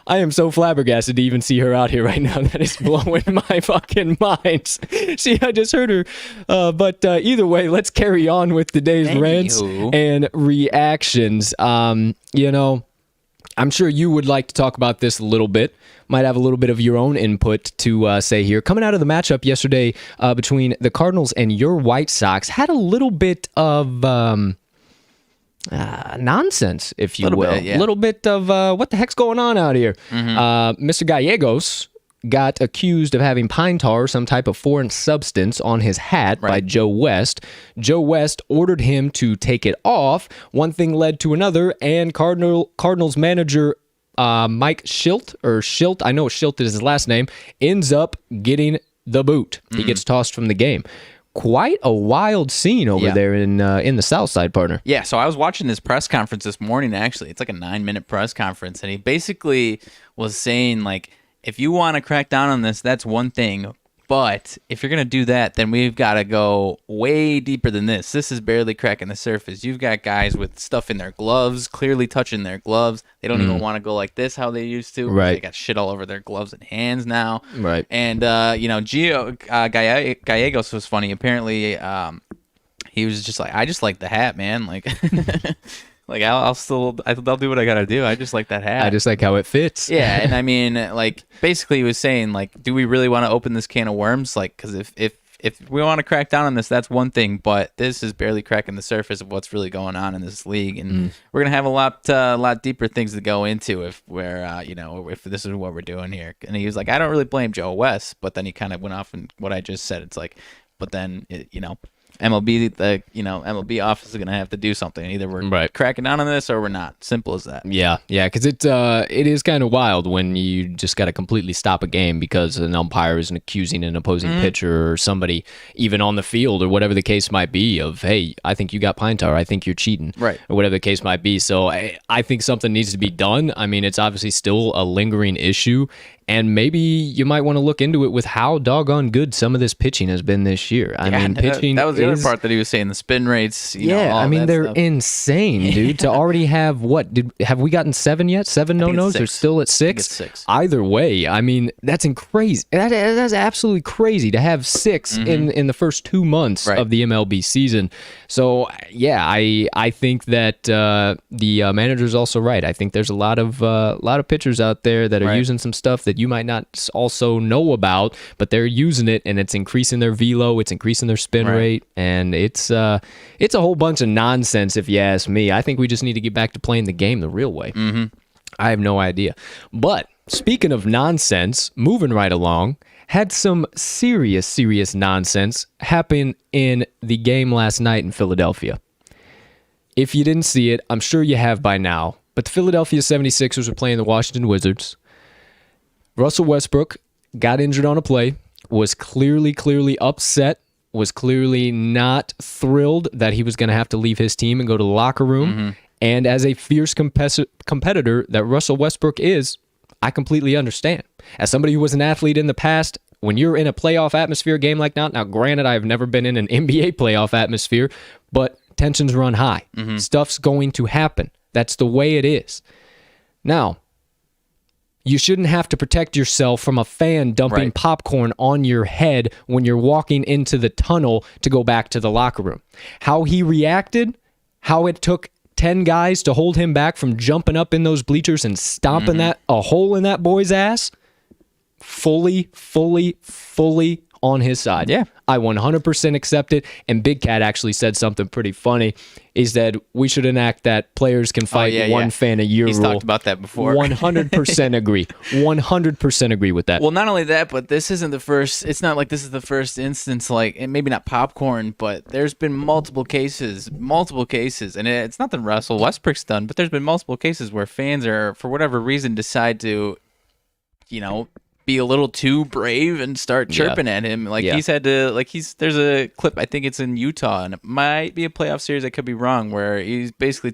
I am so flabbergasted to even see her out here right now. That is blowing my fucking mind. I just heard her. But either way, let's carry on with today's rants and reactions. I'm sure you would like to talk about this a little bit. Might have a little bit of your own input to say here. Coming out of the matchup yesterday between the Cardinals and your White Sox, had a little bit of nonsense, if you will. A little bit of what the heck's going on out here. Mr. Gallegos got accused of having pine tar, some type of foreign substance, on his hat by Joe West. Joe West ordered him to take it off. One thing led to another, and Cardinals manager Mike Schilt, I know Schilt is his last name, ends up getting the boot. He gets tossed from the game. Quite a wild scene over there in the South Side, partner. Yeah, so I was watching this press conference this morning, actually. It's like a 9-minute press conference, and he basically was saying, like, if you want to crack down on this, that's one thing. But if you're going to do that, then we've got to go way deeper than this. This is barely cracking the surface. You've got guys with stuff in their gloves, clearly touching their gloves. They don't even want to go like this how they used to. Right. They got shit all over their gloves and hands now. Right. And, Gio Gallegos was funny. Apparently, he was just like, I just like the hat, man. Like... Like, I'll do what I gotta do. I just like that hat. I just like how it fits. Yeah, and I mean, like, basically he was saying, like, do we really want to open this can of worms? Like, because if we want to crack down on this, that's one thing, but this is barely cracking the surface of what's really going on in this league, and we're gonna have a lot deeper things to go into if if this is what we're doing here. And he was like, I don't really blame Joe West, but then he kind of went off and what I just said. It's like, but then MLB, MLB office is going to have to do something. Either we're cracking down on this or we're not. Simple as that. Yeah, because it is kind of wild when you just got to completely stop a game because an umpire is accusing an opposing pitcher or somebody even on the field or whatever the case might be of, hey, I think you got pine tar. I think you're cheating. Right. Or whatever the case might be. So I think something needs to be done. I mean, it's obviously still a lingering issue. And maybe you might want to look into it with how doggone good some of this pitching has been this year. I mean, pitching. That was the other part that he was saying. The spin rates. They're insane, dude. To already have have we gotten 7 yet? 7 no-nos? Or still at 6? It's 6. Either way, I mean, that's crazy. That's absolutely crazy to have 6 in the first 2 months of the MLB season. So yeah, I think that the manager's also right. I think there's a lot of pitchers out there that are using some stuff that you might not also know about, but they're using it, and it's increasing their velo, it's increasing their spin rate, and it's a whole bunch of nonsense if you ask me. I think we just need to get back to playing the game the real way. I have no idea. But speaking of nonsense, moving right along, had some serious nonsense happen in the game last night in Philadelphia. If you didn't see it, I'm sure you have by now, but the Philadelphia 76ers were playing the Washington Wizards. Russell Westbrook got injured on a play, was clearly upset, was clearly not thrilled that he was going to have to leave his team and go to the locker room. And as a fierce competitor that Russell Westbrook is, I completely understand. As somebody who was an athlete in the past, when you're in a playoff atmosphere game like that, now granted, I've never been in an NBA playoff atmosphere, but tensions run high. Stuff's going to happen. That's the way it is. Now, you shouldn't have to protect yourself from a fan dumping popcorn on your head when you're walking into the tunnel to go back to the locker room. How he reacted, how it took 10 guys to hold him back from jumping up in those bleachers and stomping a hole in that boy's ass, fully on his side. Yeah. I 100% accept it. And Big Cat actually said something pretty funny. He said we should enact that players can fight one fan a year He's rule. talked about that before. 100% agree. 100% agree with that. Well, not only that, but this isn't the first. It's not like this is the first instance. Like, and maybe not popcorn, but there's been multiple cases, and it's not that Russell Westbrook's done, but there's been multiple cases where fans are, for whatever reason, decide to, be a little too brave and start chirping at him. Like he's had to, there's a clip, I think it's in Utah, and it might be a playoff series, I could be wrong, where he basically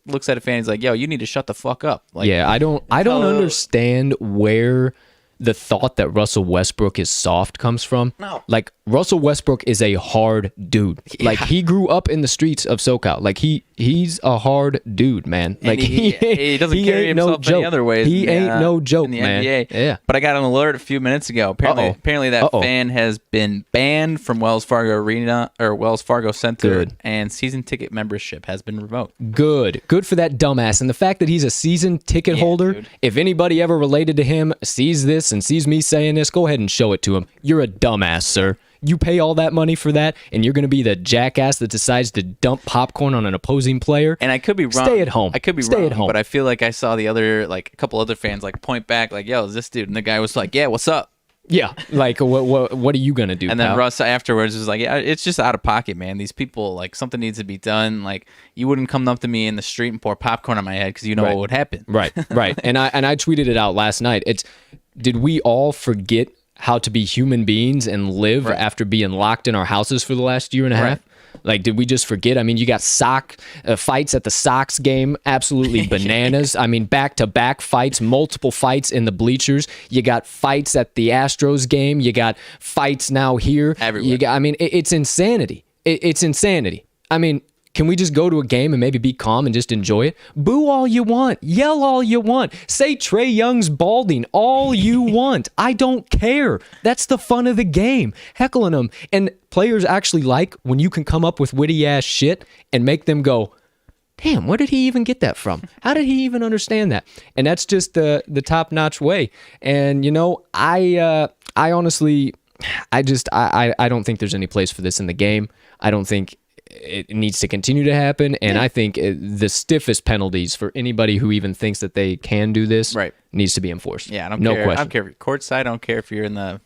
looks at a fan, he's like, yo, you need to shut the fuck up. Like, I don't understand where the thought that Russell Westbrook is soft comes from. No. Like, Russell Westbrook is a hard dude. Yeah. Like, he grew up in the streets of SoCal. Like, he's a hard dude, man. Like, he doesn't carry himself any other ways. He ain't no joke, man. NBA. Yeah. But I got an alert a few minutes ago. Apparently that fan has been banned from Wells Fargo Arena or Wells Fargo Center. Good. And season ticket membership has been revoked. Good for that dumbass. And the fact that he's a season ticket holder, dude. If anybody ever related to him sees this and sees me saying this, go ahead and show it to him. You're a dumbass, sir. You pay all that money for that, and you're going to be the jackass that decides to dump popcorn on an opposing player. And I could be wrong. Stay at home. I could be wrong, but I feel like I saw a couple other fans point back, yo, is this dude? And the guy was like, yeah, what's up? Yeah, like what are you gonna do? And then Russ afterwards was like, yeah, it's just out of pocket, man. These people, something needs to be done. Like, you wouldn't come up to me in the street and pour popcorn on my head because what would happen. Right. And I tweeted it out last night. Did we all forget how to be human beings and live after being locked in our houses for the last year and a half? Like, did we just forget? I mean, you got fights at the Sox game, absolutely bananas. I mean, back-to-back fights, multiple fights in the bleachers. You got fights at the Astros game. You got fights now here. Everywhere. It's insanity. It's insanity. I mean, can we just go to a game and maybe be calm and just enjoy it? Boo all you want. Yell all you want. Say Trae Young's balding all you want. I don't care. That's the fun of the game. Heckling them. And players actually like when you can come up with witty-ass shit and make them go, damn, where did he even get that from? How did he even understand that? And that's just the top-notch way. And, I honestly, I don't think there's any place for this in the game. I don't think it needs to continue to happen, and I think the stiffest penalties for anybody who even thinks that they can do this needs to be enforced. Yeah, I don't care. I don't care if you're courtside. I don't care if you're in the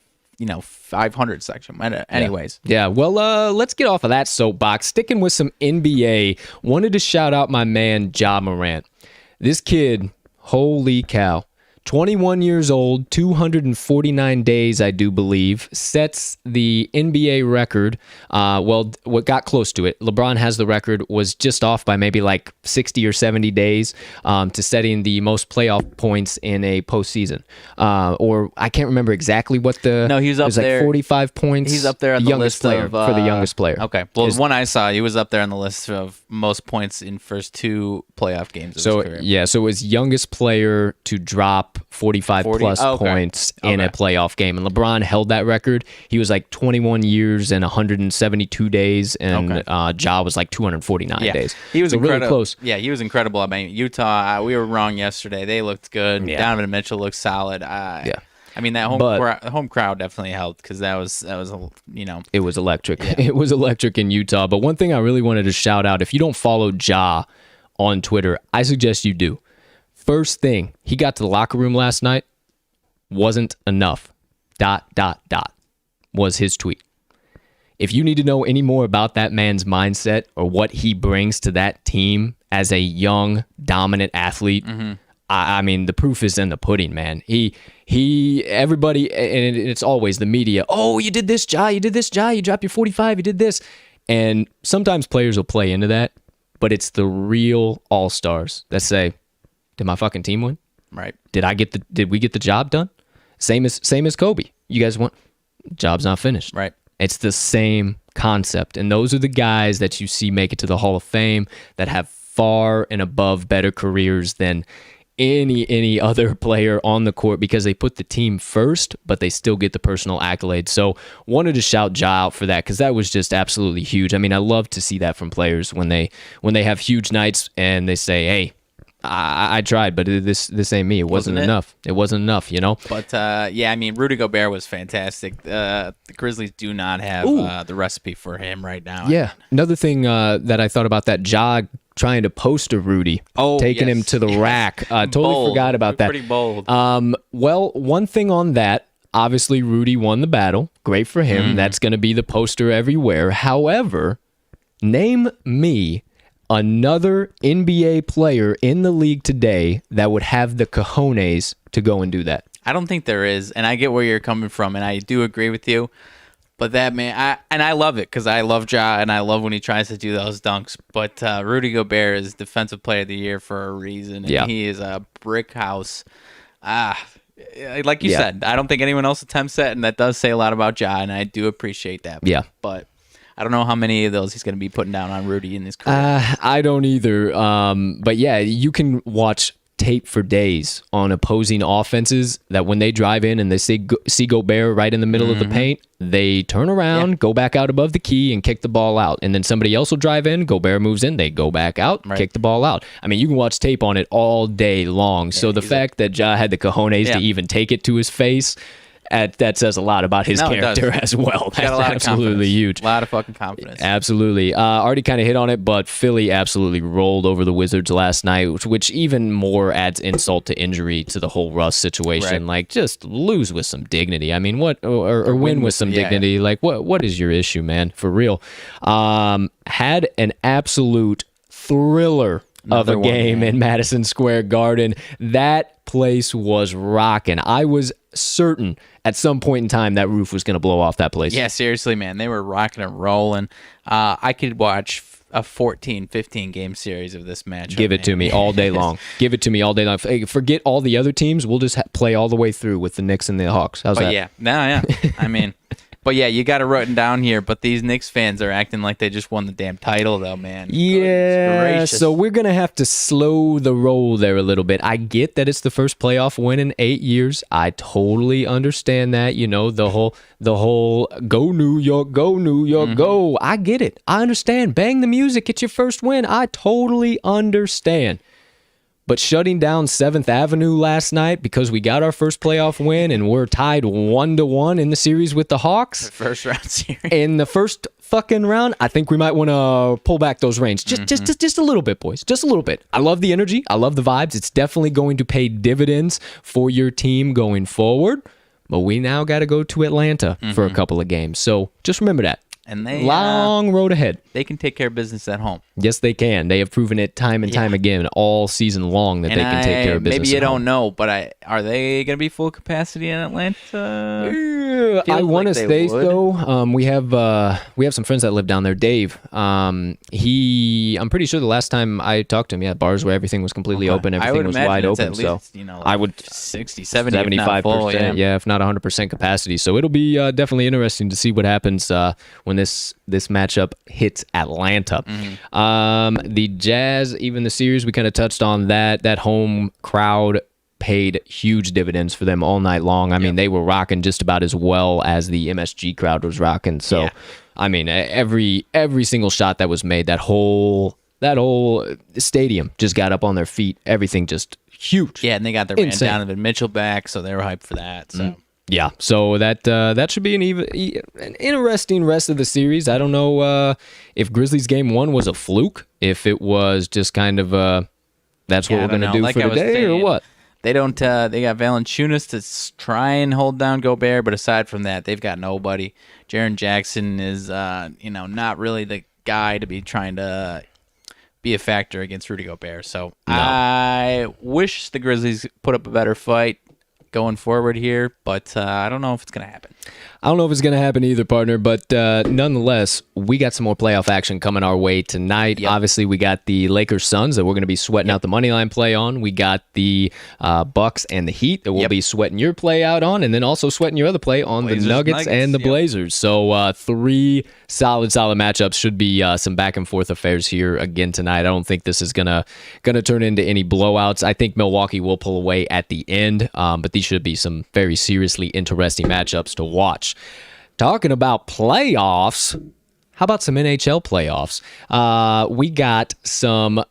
500 section. Anyways. Yeah. Well, let's get off of that soapbox. Sticking with some NBA, wanted to shout out my man Ja Morant. This kid, holy cow. 21 years old, 249 days, I do believe, sets the NBA record. What got close to it, LeBron has the record, was just off by maybe 60 or 70 days to setting the most playoff points in a postseason. Or I can't remember exactly what the... No, he was up there. 45 points. He's up there on the list player, for the youngest player. Okay. Well, the one I saw, he was up there on the list of most points in first two playoff games of his career. Yeah, so it was youngest player to drop 45 plus points in a playoff game, and LeBron held that record. He was 21 years and 172 days, and Ja was 249 days. He was really close. Yeah, he was incredible. I mean, Utah, we were wrong yesterday. They looked good. Yeah. Donovan Mitchell looked solid. I mean, that home crowd definitely helped because that was it was electric. Yeah. It was electric in Utah. But one thing I really wanted to shout out: if you don't follow Ja on Twitter, I suggest you do. First thing, he got to the locker room last night, wasn't enough. ... was his tweet. If you need to know any more about that man's mindset or what he brings to that team as a young, dominant athlete, I mean, the proof is in the pudding, man. Everybody, and it's always the media, oh, you did this, Ja, you dropped your 45, you did this. And sometimes players will play into that, but it's the real all-stars that say, did my fucking team win? Right. Did we get the job done? Same as Kobe. You guys want job's not finished. Right. It's the same concept. And those are the guys that you see make it to the Hall of Fame that have far and above better careers than any other player on the court because they put the team first, but they still get the personal accolades. So wanted to shout Ja out for that because that was just absolutely huge. I mean, I love to see that from players when they have huge nights and they say, hey, I tried, but this ain't me. It wasn't enough. It wasn't enough, you know? But, yeah, I mean, Rudy Gobert was fantastic. The Grizzlies do not have the recipe for him right now. Yeah. Another thing that I thought about that Ja trying to poster Rudy, taking him to the rack. Totally forgot about that. Pretty bold. Well, one thing on that, obviously Rudy won the battle. Great for him. That's going to be the poster everywhere. However, name me another NBA player in the league today that would have the cojones to go and do that. I don't think there is, and I get where you're coming from, and I do agree with you. But that man, I love it because I love Ja, and I love when he tries to do those dunks. But Rudy Gobert is Defensive Player of the Year for a reason, and he is a brick house. Like you said, I don't think anyone else attempts that, and that does say a lot about Ja, and I do appreciate that. Yeah. But I don't know how many of those he's going to be putting down on Rudy in his career. I don't either. But yeah, you can watch tape for days on opposing offenses that when they drive in and they see Gobert right in the middle of the paint, they turn around, go back out above the key and kick the ball out. And then somebody else will drive in, Gobert moves in, they go back out, kick the ball out. I mean, you can watch tape on it all day long. Yeah, so the fact that Ja had the cojones to even take it to his face, that says a lot about his character as well. That's absolutely huge. A lot of fucking confidence. Absolutely. Already kind of hit on it, but Philly absolutely rolled over the Wizards last night, which even more adds insult to injury to the whole Russ situation. Like, just lose with some dignity. I mean, what or win with some dignity. Yeah. Like, what is your issue, man? For real. Had an absolute thriller of a game in Madison Square Garden. That place was rocking. I was certain at some point in time that roof was going to blow off that place. Yeah, seriously, man. They were rocking and rolling. I could watch a 14, 15 game series of this match. Give it to me all day long. Give it to me all day long. Forget all the other teams. We'll just play all the way through with the Knicks and the Hawks. How's that? Yeah. I mean... But yeah, you got it written down here. But these Knicks fans are acting like they just won the damn title, though, man. Yeah, so we're going to have to slow the roll there a little bit. I get that it's the first playoff win in 8 years. I totally understand that. You know, the whole go New York, go. I get it. I understand. Bang the music. It's your first win. I totally understand. But shutting down 7th Avenue last night because we got our first playoff win and we're tied 1-1 in the series with the Hawks. The first round series. In the first fucking round, I think we might want to pull back those reins. Just a little bit, boys. Just a little bit. I love the energy. I love the vibes. It's definitely going to pay dividends for your team going forward. But we now got to go to Atlanta for a couple of games. So just remember that. And they long road ahead. They can take care of business at home. Yes, they can. They have proven it time and time again all season long that they can take care of business. Maybe you don't know, but are they going to be full capacity in Atlanta? I want to say so. We have some friends that live down there. Dave, I'm pretty sure the last time I talked to him, bars where everything was completely open, everything was wide open. At least, I would 60, 70, 75%, if not 100% capacity. So it'll be definitely interesting to see what happens when this matchup hits Atlanta. The Jazz, even the series, we kind of touched on that home crowd paid huge dividends for them all night long. I mean, they were rocking just about as well as the MSG crowd was rocking. So, I mean, every single shot that was made, that whole stadium just got up on their feet. Everything just huge. Yeah, and they got their man Donovan Mitchell back, so they were hyped for that. So. Yeah, so that should be an interesting rest of the series. I don't know if Grizzlies game 1 was a fluke, if it was just kind of that's what we're going to do for today, or what. They don't. They got Valanciunas to try and hold down Gobert, but aside from that, they've got nobody. Jaren Jackson is, not really the guy to be trying to be a factor against Rudy Gobert. So I wish the Grizzlies put up a better fight going forward here, but I don't know if it's going to happen. I don't know if it's going to happen either, partner, but nonetheless, we got some more playoff action coming our way tonight. Yep. Obviously, we got the Lakers-Suns that we're going to be sweating out the Moneyline play on. We got the Bucks and the Heat that we'll be sweating your play out on, and then also sweating your other play on the Nuggets and the Blazers. So 3 solid matchups. Should be some back-and-forth affairs here again tonight. I don't think this is gonna turn into any blowouts. I think Milwaukee will pull away at the end, but these should be some very seriously interesting matchups to watch. Talking about playoffs, how about some NHL playoffs? We got some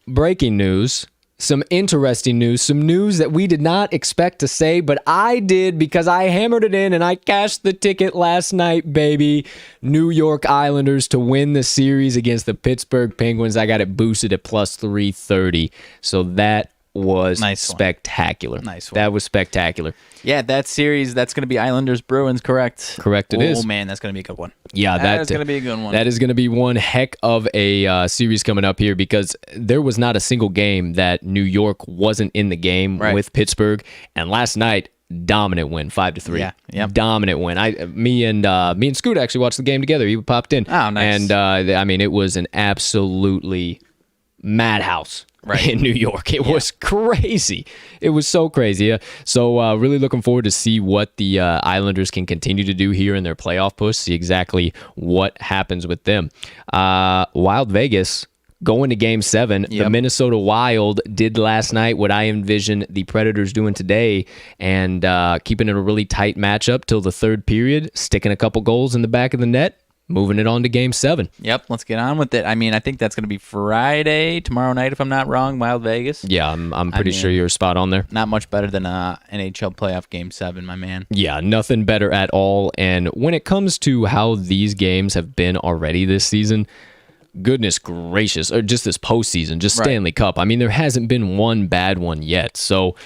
breaking news. some interesting news, some news that we did not expect to say, but I did because I hammered it in and I cashed the ticket last night, baby. New York Islanders to win the series against the Pittsburgh Penguins. I got it boosted at plus 330. So that was spectacular. Nice one. That was spectacular. Yeah, that series, that's going to be Islanders Bruins, correct? Correct, it is. Oh, man, that's going to be a good one. Yeah, that's going to be a good one. That is going to be one heck of a series coming up here because there was not a single game that New York wasn't in the game with Pittsburgh. And last night, dominant win, 5-3. Yeah, yep. Dominant win. Me and Scoot actually watched the game together. He popped in. Oh, nice. And I mean, it was an absolutely madhouse. In New York. It was crazy. It was so crazy. So really looking forward to see what the Islanders can continue to do here in their playoff push, see exactly what happens with them. Wild Vegas going to Game 7. The Minnesota Wild did last night what I envision the Predators doing today and keeping it a really tight matchup till the third period, sticking a couple goals in the back of the net. Moving it on to Game 7. Yep, let's get on with it. I mean, I think that's going to be Friday, tomorrow night, if I'm not wrong, Wild Vegas. Yeah, I'm pretty sure you're spot on there. Not much better than NHL playoff Game 7, my man. Yeah, nothing better at all. And when it comes to how these games have been already this season, goodness gracious, or just this postseason, just Stanley Cup. I mean, there hasn't been one bad one yet. So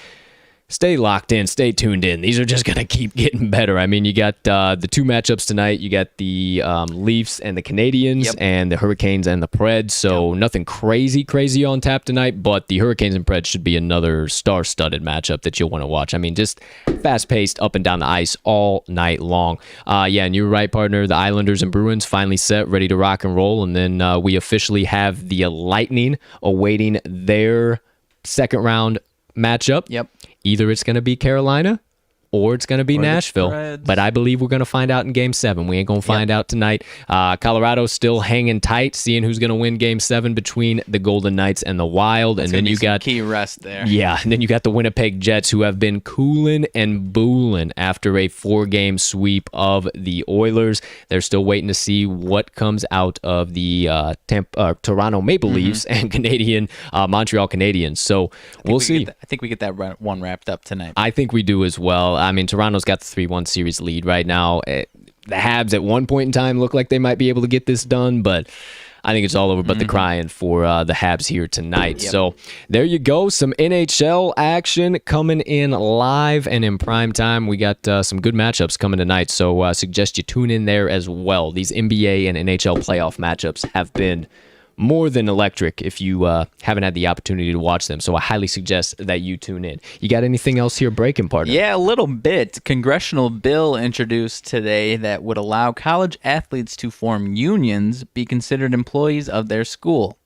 stay locked in, stay tuned in. These are just going to keep getting better. I mean, you got the two matchups tonight. You got the Leafs and the Canadiens and the Hurricanes and the Preds. So nothing crazy on tap tonight, but the Hurricanes and Preds should be another star-studded matchup that you'll want to watch. I mean, just fast-paced up and down the ice all night long. And you're right, partner. The Islanders and Bruins finally set, ready to rock and roll. And then we officially have the Lightning awaiting their second-round matchup. Yep. Either it's going to be Carolina or it's going to be Nashville. But I believe we're going to find out in Game 7. We ain't going to find out tonight. Colorado's still hanging tight, seeing who's going to win Game 7 between the Golden Knights and the Wild. That's and then you got key rest there. Yeah, and then you got the Winnipeg Jets, who have been cooling and booling after a 4-game sweep of the Oilers. They're still waiting to see what comes out of the Toronto Maple Leafs and Montreal Canadiens. So we'll see. I think we get that one wrapped up tonight. I think we do as well. I mean, Toronto's got the 3-1 series lead right now. The Habs at one point in time look like they might be able to get this done, but I think it's all over but the crying for the Habs here tonight. So there you go. Some NHL action coming in live and in prime time. We got some good matchups coming tonight, so suggest you tune in there as well. These NBA and NHL playoff matchups have been more than electric if you haven't had the opportunity to watch them. So I highly suggest that you tune in. You got anything else here breaking, partner? Yeah, a little bit. Congressional bill introduced today that would allow college athletes to form unions, be considered employees of their school.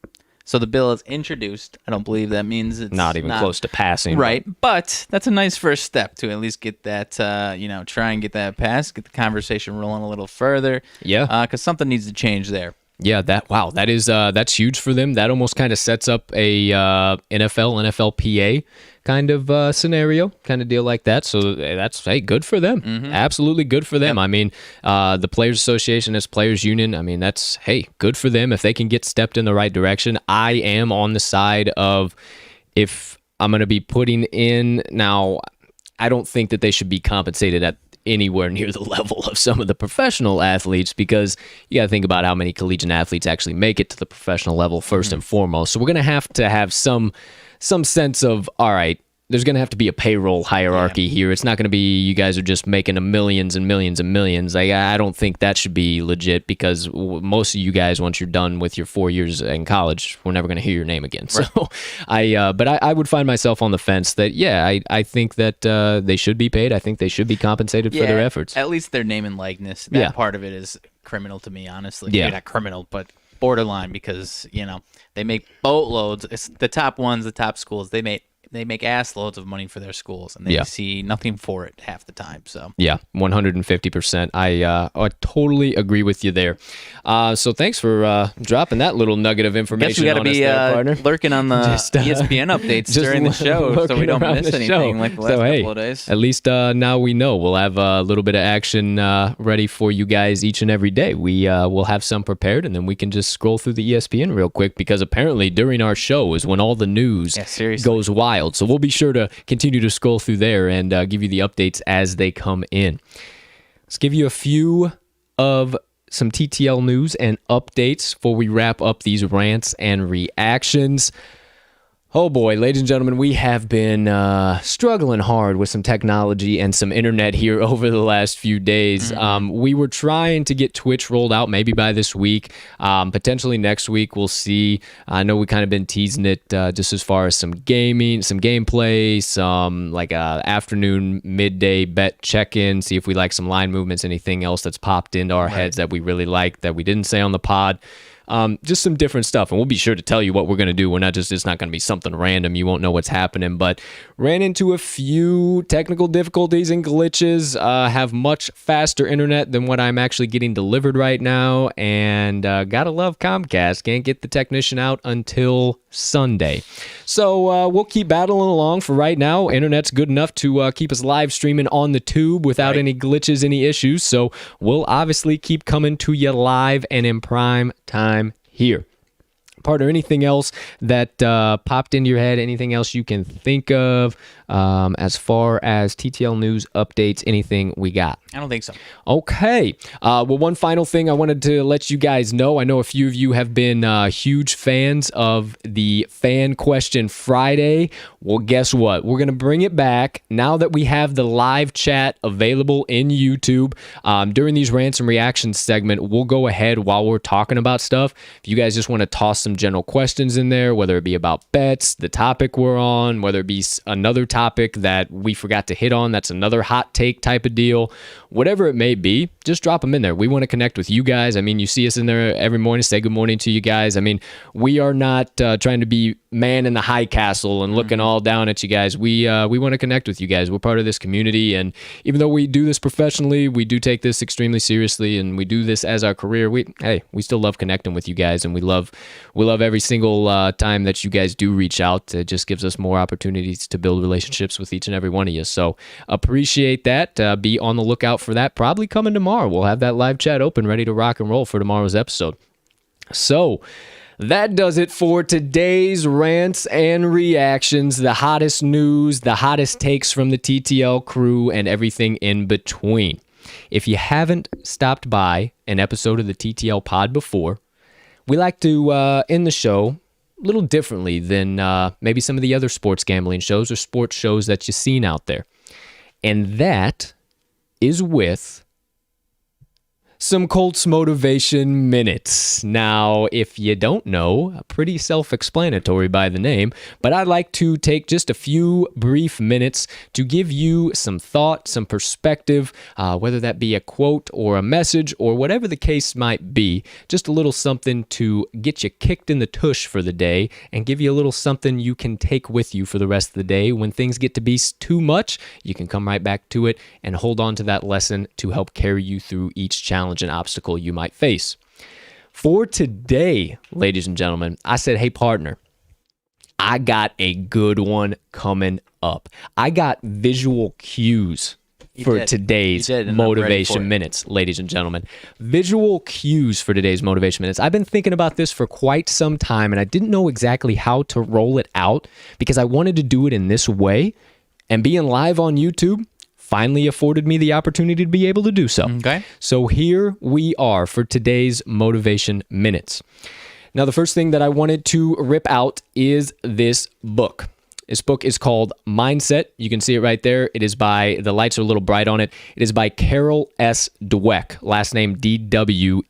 So the bill is introduced. I don't believe that means it's not even close to passing. Right, but that's a nice first step to at least get that, try and get that passed, get the conversation rolling a little further. Yeah. Because something needs to change there. Yeah, that's huge for them. That almost kind of sets up a NFLPA kind of scenario, kind of deal like that. So that's good for them. Absolutely good for them. Yep. I mean, the Players Association as Players Union, I mean, that's good for them if they can get stepped in the right direction. I am on the side of, if I'm going to be putting in now, I don't think that they should be compensated at anywhere near the level of some of the professional athletes, because you got to think about how many collegiate athletes actually make it to the professional level first and foremost. So we're going to have some sense of, all right, there's going to have to be a payroll hierarchy here. It's not going to be you guys are just making millions and millions and millions. I don't think that should be legit, because most of you guys, once you're done with your 4 years in college, we're never going to hear your name again. So I would find myself on the fence that, I think that they should be paid. I think they should be compensated for their efforts. At least their name and likeness. That part of it is criminal to me, honestly. Yeah. Maybe not criminal, but borderline, because, they make boatloads. It's the top ones, the top schools, they make they make ass loads of money for their schools, and they see nothing for it half the time. So yeah, 150%. I totally agree with you there. So thanks for dropping that little nugget of information. Guess we got to be lurking on the ESPN updates during the show, so we don't miss anything like the last couple of days. At least now we know. We'll have a little bit of action ready for you guys each and every day. We'll have some prepared, and then we can just scroll through the ESPN real quick, because apparently during our show is when all the news goes wild. So we'll be sure to continue to scroll through there and give you the updates as they come in. Let's give you a few of some TTL news and updates before we wrap up these rants and reactions. Oh boy, ladies and gentlemen, we have been struggling hard with some technology and some internet here over the last few days. We were trying to get Twitch rolled out maybe by this week, potentially next week. We'll see. I know we kind of been teasing it just as far as some gaming, some gameplay, some like afternoon, midday bet check-in, see if we like some line movements, anything else that's popped into our heads that we really like that we didn't say on the pod. Just some different stuff, and we'll be sure to tell you what we're going to do. It's not going to be something random. You won't know what's happening, but ran into a few technical difficulties and glitches, have much faster internet than what I'm actually getting delivered right now, and gotta love Comcast. Can't get the technician out until Sunday. So we'll keep battling along for right now. Internet's good enough to keep us live streaming on the tube without any glitches, any issues, so we'll obviously keep coming to you live and in prime time here. Partner, anything else that popped into your head, anything else you can think of as far as TTL news updates, anything we got? I don't think so. Okay. Well, one final thing I wanted to let you guys know. I know a few of you have been huge fans of the Fan Question Friday. Well, guess what? We're going to bring it back now that we have the live chat available in YouTube. During these Rants and Reactions segment, we'll go ahead while we're talking about stuff. If you guys just want to toss some general questions in there, whether it be about bets, the topic we're on, whether it be another topic that we forgot to hit on, that's another hot take type of deal, whatever it may be, just drop them in there. We want to connect with you guys. I mean, you see us in there every morning, say good morning to you guys. I mean, we are not trying to be man in the high castle and looking all down at you guys. We want to connect with you guys. We're part of this community, and even though we do this professionally, we do take this extremely seriously, and we do this as our career. We still love connecting with you guys, and we love every single time that you guys do reach out. It just gives us more opportunities to build relationships with each and every one of you. So appreciate that. Be on the lookout for that. Probably coming tomorrow. We'll have that live chat open, ready to rock and roll for tomorrow's episode. So that does it for today's Rants and Reactions, the hottest news, the hottest takes from the TTL crew, and everything in between. If you haven't stopped by an episode of the TTL pod before, we like to end the show a little differently than maybe some of the other sports gambling shows or sports shows that you've seen out there. And that is with some Colts motivation minutes. Now, if you don't know, pretty self-explanatory by the name, but I'd like to take just a few brief minutes to give you some thought, some perspective, whether that be a quote or a message or whatever the case might be, just a little something to get you kicked in the tush for the day and give you a little something you can take with you for the rest of the day. When things get to be too much, you can come right back to it and hold on to that lesson to help carry you through each challenge and obstacle you might face. For today, ladies and gentlemen, I said, hey, partner, I got a good one coming up. I got visual cues for today's motivation minutes, ladies and gentlemen. Visual cues for today's motivation minutes. I've been thinking about this for quite some time, and I didn't know exactly how to roll it out because I wanted to do it in this way, and being live on YouTube finally afforded me the opportunity to be able to do so. Okay. So here we are for today's motivation minutes. Now, the first thing that I wanted to rip out is this book. This book is called Mindset. You can see it right there. It is by, the lights are a little bright on it. It is by Carol S. Dweck, last name D-W-E-C-K,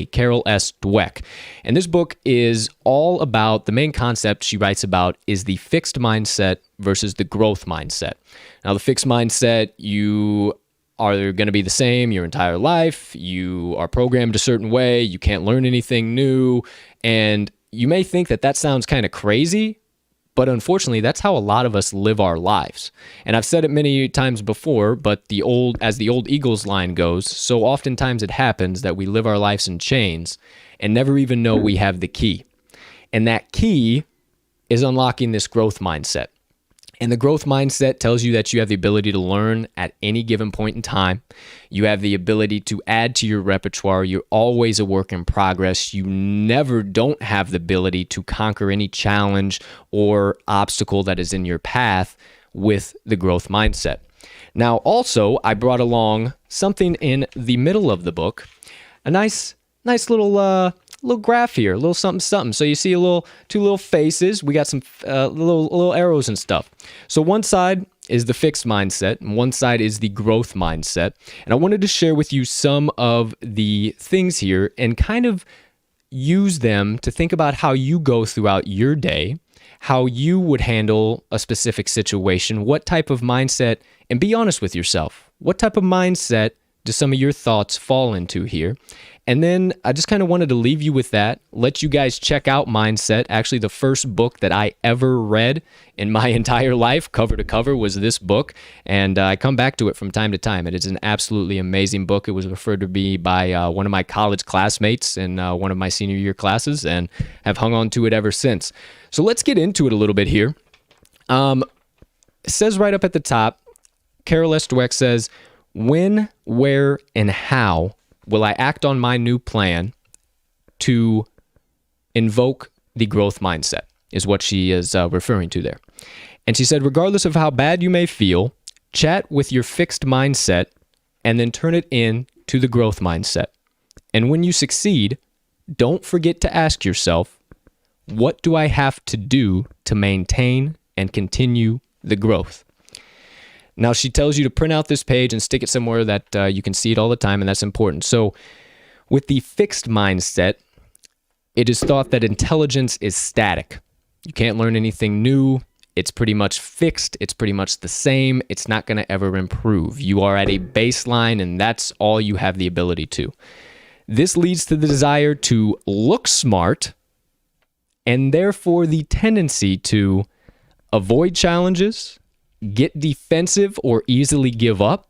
Carol S. Dweck. And this book is all about, the main concept she writes about is the fixed mindset versus the growth mindset. Now, the fixed mindset, you are going to be the same your entire life. You are programmed a certain way. You can't learn anything new. And you may think that that sounds kind of crazy, But unfortunately, that's how a lot of us live our lives. And I've said it many times before, but as the old Eagles line goes, so oftentimes it happens that we live our lives in chains and never even know we have the key. And that key is unlocking this growth mindset. And the growth mindset tells you that you have the ability to learn at any given point in time. You have the ability to add to your repertoire. You're always a work in progress. You never don't have the ability to conquer any challenge or obstacle that is in your path with the growth mindset. Now, also, I brought along something in the middle of the book, a nice little graph here, a little something. So you see two little faces. We got some little arrows and stuff. So one side is the fixed mindset, and one side is the growth mindset. And I wanted to share with you some of the things here and kind of use them to think about how you go throughout your day, how you would handle a specific situation, what type of mindset, and be honest with yourself. What type of mindset do some of your thoughts fall into here? And then I just kind of wanted to leave you with that, let you guys check out Mindset. Actually, the first book that I ever read in my entire life, cover to cover, was this book. And I come back to it from time to time. It is an absolutely amazing book. It was referred to me by one of my college classmates in one of my senior year classes, and have hung on to it ever since. So let's get into it a little bit here. It says right up at the top, Carol S. Dweck says, when, where, and how will I act on my new plan to invoke the growth mindset, is what she is referring to there. And she said, regardless of how bad you may feel, chat with your fixed mindset and then turn it in to the growth mindset. And when you succeed, don't forget to ask yourself, what do I have to do to maintain and continue the growth? Now, she tells you to print out this page and stick it somewhere that you can see it all the time, and that's important. So with the fixed mindset, it is thought that intelligence is static. You can't learn anything new. It's pretty much fixed. It's pretty much the same. It's not going to ever improve. You are at a baseline, and that's all you have the ability to. This leads to the desire to look smart, and therefore the tendency to avoid challenges, get defensive or easily give up,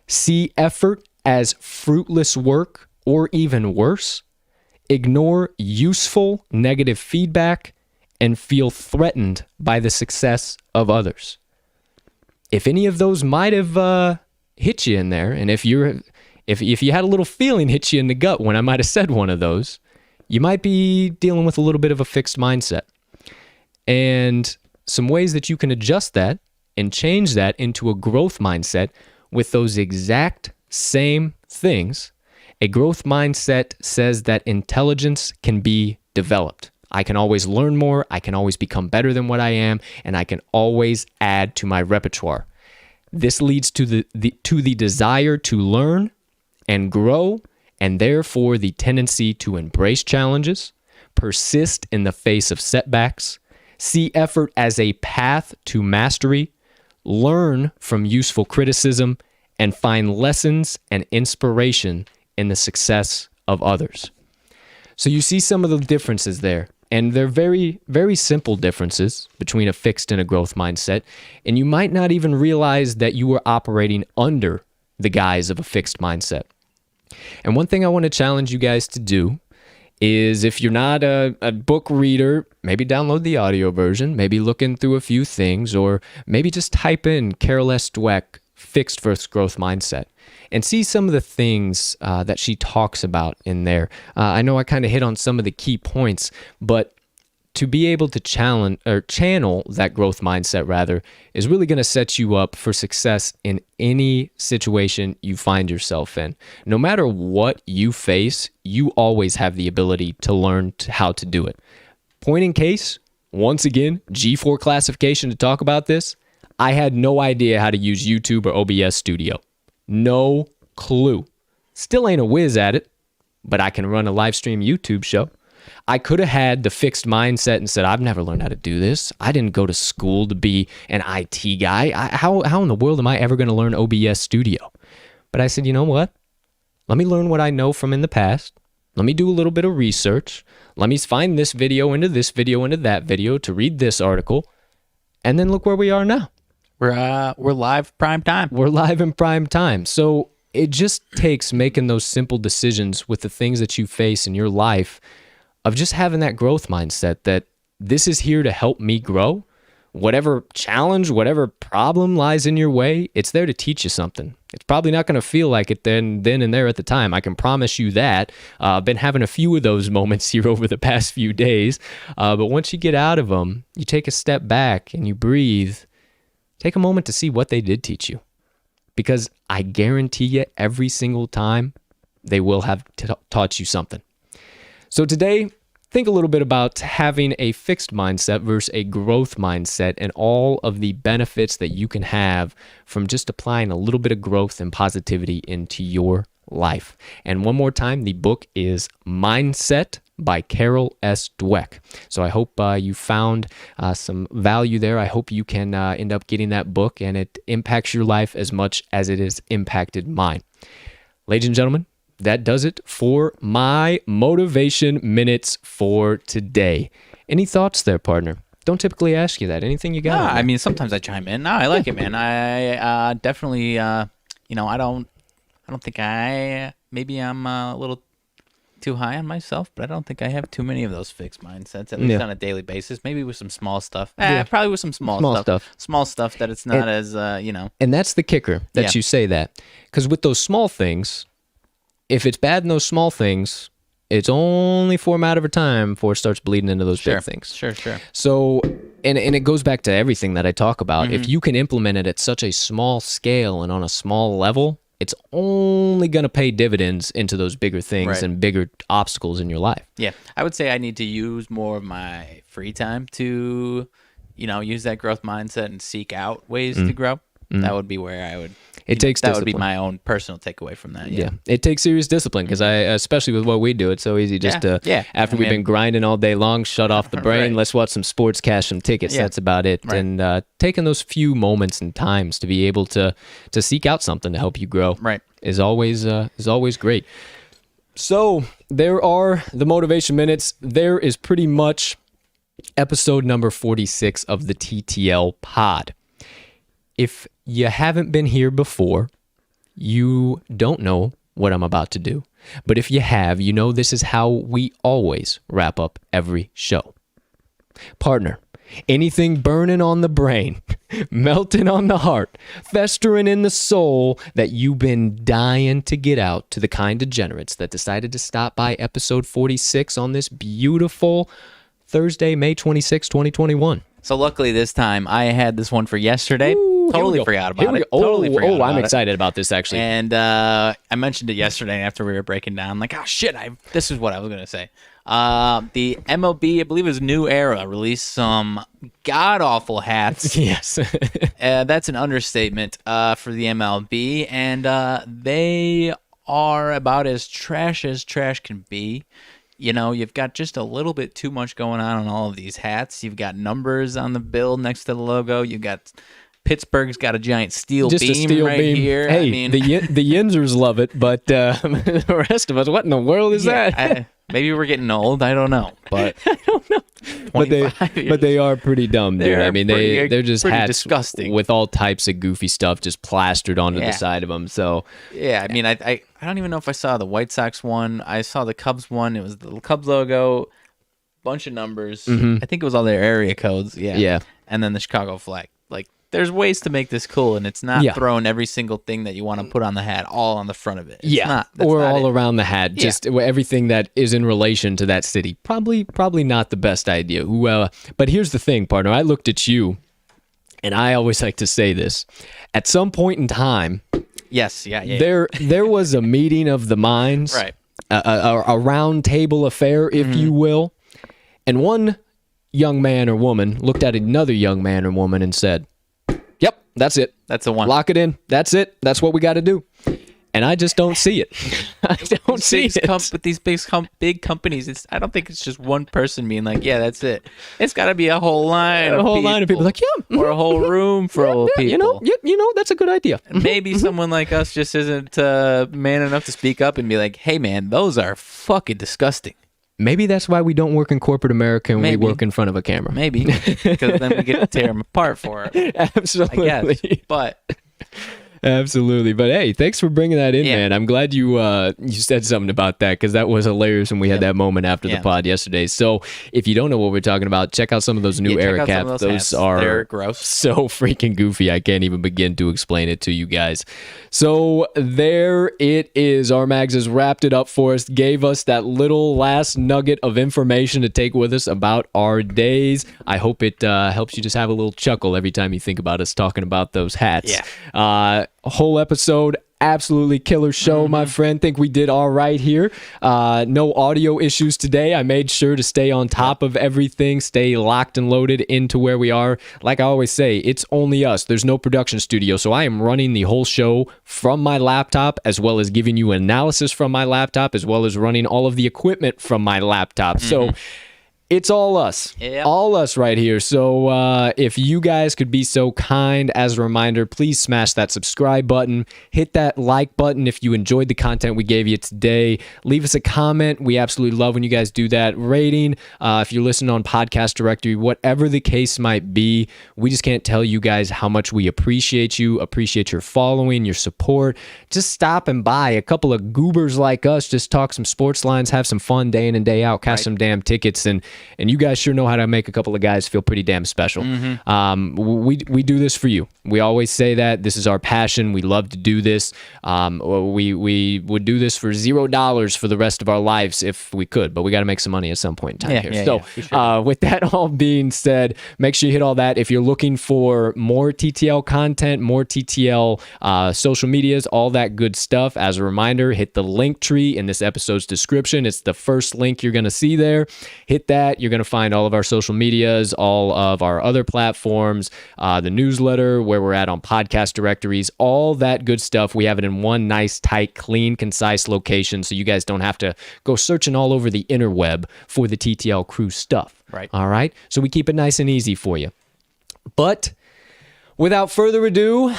see effort as fruitless work or even worse, ignore useful negative feedback, and feel threatened by the success of others. If any of those might have hit you in there, and if you had a little feeling hit you in the gut when I might have said one of those, you might be dealing with a little bit of a fixed mindset. And some ways that you can adjust that and change that into a growth mindset with those exact same things. A growth mindset says that intelligence can be developed. I can always learn more, I can always become better than what I am, and I can always add to my repertoire. This leads to the desire to learn and grow, and therefore the tendency to embrace challenges, persist in the face of setbacks, see effort as a path to mastery, learn from useful criticism, and find lessons and inspiration in the success of others. So you see some of the differences there, and they're very, very simple differences between a fixed and a growth mindset, and you might not even realize that you are operating under the guise of a fixed mindset. And one thing I want to challenge you guys to do is, if you're not a book reader, maybe download the audio version, maybe look in through a few things, or maybe just type in Carol S. Dweck, fixed versus growth mindset, and see some of the things that she talks about in there. I know I kind of hit on some of the key points, but to be able to channel that growth mindset is really going to set you up for success in any situation you find yourself in. No matter what you face, you always have the ability to learn how to do it. Point in case, once again, G4 classification to talk about this. I had no idea how to use YouTube or OBS Studio. No clue. Still ain't a whiz at it, but I can run a live stream YouTube show. I could have had the fixed mindset and said, I've never learned how to do this. I didn't go to school to be an IT guy. How in the world am I ever going to learn OBS Studio? But I said, you know what? Let me learn what I know from in the past. Let me do a little bit of research. Let me find this video into that video to read this article. And then look where we are now. We're live prime time. We're live in prime time. So it just takes making those simple decisions with the things that you face in your life of just having that growth mindset that this is here to help me grow. Whatever challenge, whatever problem lies in your way, it's there to teach you something. It's probably not going to feel like it then and there at the time. I can promise you that. I've been having a few of those moments here over the past few days. But once you get out of them, you take a step back and you breathe. Take a moment to see what they did teach you. Because I guarantee you every single time they will have taught you something. So today, think a little bit about having a fixed mindset versus a growth mindset and all of the benefits that you can have from just applying a little bit of growth and positivity into your life. And one more time, the book is Mindset by Carol S. Dweck. So I hope you found some value there. I hope you can end up getting that book and it impacts your life as much as it has impacted mine. Ladies and gentlemen, that does it for my motivation minutes for today. Any thoughts there, partner? Don't typically ask you that. Anything you got? I mean, sometimes I chime in. No, I like it, man. I definitely, I don't think maybe I'm a little too high on myself, but I don't think I have too many of those fixed mindsets, at least on a daily basis. Maybe with some small stuff. Probably with some small stuff. Small stuff that it's not as, And that's the kicker that you say that. Because with those small things, if it's bad in those small things, it's only for a matter of time before it starts bleeding into those big things. Sure. So, and it goes back to everything that I talk about. If you can implement it at such a small scale and on a small level, it's only going to pay dividends into those bigger things and bigger obstacles in your life. Yeah. I would say I need to use more of my free time to, use that growth mindset and seek out ways to grow. That would be where I would... It takes discipline. That would be my own personal takeaway from that. Yeah. It takes serious discipline because especially with what we do, it's so easy just to, after we've been grinding all day long, shut off the brain, let's watch some sports, cash some tickets. That's about it. Right. And taking those few moments and times to be able to seek out something to help you grow is always great. So there are the motivation minutes. There is pretty much episode number 46 of the TTL pod. If you haven't been here before, you don't know what I'm about to do. But if you have, you know this is how we always wrap up every show. Partner, anything burning on the brain, melting on the heart, festering in the soul that you've been dying to get out to the kind degenerates that decided to stop by episode 46 on this beautiful Thursday, May 26, 2021. So luckily this time I had this one for yesterday. Totally forgot about it. I'm excited about this actually. And I mentioned it yesterday after we were breaking down. Like, oh shit, this is what I was gonna say. The MLB, I believe it was New Era, released some god awful hats. Yes, that's an understatement for the MLB, and they are about as trash can be. You've got just a little bit too much going on all of these hats. You've got numbers on the bill next to the logo. You've got Pittsburgh's got a giant steel beam here. Hey, I mean, the Yinzers love it, but the rest of us, what in the world is that? Maybe we're getting old. I don't know, but I don't know. But they are pretty dumb, dude. I mean, they're just hats disgusting with all types of goofy stuff just plastered onto the side of them. So yeah, I mean, I don't even know if I saw the White Sox one. I saw the Cubs one. It was the Cubs logo, bunch of numbers. I think it was all their area codes. Yeah. And then the Chicago flag. Like, there's ways to make this cool, and it's not throwing every single thing that you want to put on the hat all on the front of it. Or all around the hat, just everything that is in relation to that city. Probably not the best idea. But here's the thing, partner. I looked at you, and I always like to say this. At some point in time, there was a meeting of the minds, right? A round table affair, if you will, and one young man or woman looked at another young man or woman and said, "Yep, that's it. That's the one. Lock it in. That's it. That's what we got to do." And I just don't see it. I don't see it. But these big companies, I don't think it's just one person being like, "Yeah, that's it." It's got to be a whole line. Line of people like, "Yeah," or a whole room full of people. You know, that's a good idea. Maybe someone like us just isn't man enough to speak up and be like, "Hey, man, those are fucking disgusting." Maybe that's why we don't work in corporate America and Maybe. we work in front of a camera. Maybe, because then we get to tear them apart for it. Absolutely. I guess, but Absolutely. But hey, thanks for bringing that in, Yeah. man. I'm glad you said something about that because that was hilarious when we had that moment after the Yeah. pod yesterday. So if you don't know what we're talking about, check out some of those new check era out some caps. of Those hats. are They're gross. so freaking goofy. I can't even begin to explain it to you guys. So there it is. RMags has wrapped it up for us, gave us that little last nugget of information to take with us about our days. I hope it helps you just have a little chuckle every time you think about us talking about those hats. Yeah. A whole episode, absolutely killer show, my friend. Think we did all right here. No audio issues today. I made sure to stay on top of everything, stay locked and loaded into where we are. Like I always say, it's only us. There's no production studio, so I am running the whole show from my laptop, as well as giving you analysis from my laptop, as well as running all of the equipment from my laptop. So it's all us. Yep. All us right here. So if you guys could be so kind, as a reminder, please smash that subscribe button. Hit that like button if you enjoyed the content we gave you today. Leave us a comment. We absolutely love when you guys do that. Rating, if you're listening on Podcast Directory, whatever the case might be, we just can't tell you guys how much we appreciate you, appreciate your following, your support. Just stopping by. A couple of goobers like us, just talk some sports lines, have some fun day in and day out, cash some damn tickets, and you guys sure know how to make a couple of guys feel pretty damn special. We do this for you. We always say that. This is our passion. We love to do this. We would do this for $0 for the rest of our lives if we could, but we got to make some money at some point in time here. So with that all being said, make sure you hit all that. If you're looking for more TTL content, more TTL social medias, all that good stuff, as a reminder, hit the link tree in this episode's description. It's the first link you're going to see there. Hit that. You're going to find all of our social medias, all of our other platforms, the newsletter, where we're at on podcast directories, all that good stuff. We have it in one nice, tight, clean, concise location, so you guys don't have to go searching all over the interweb for the TTL crew stuff. Right. All right? So we keep it nice and easy for you. But without further ado,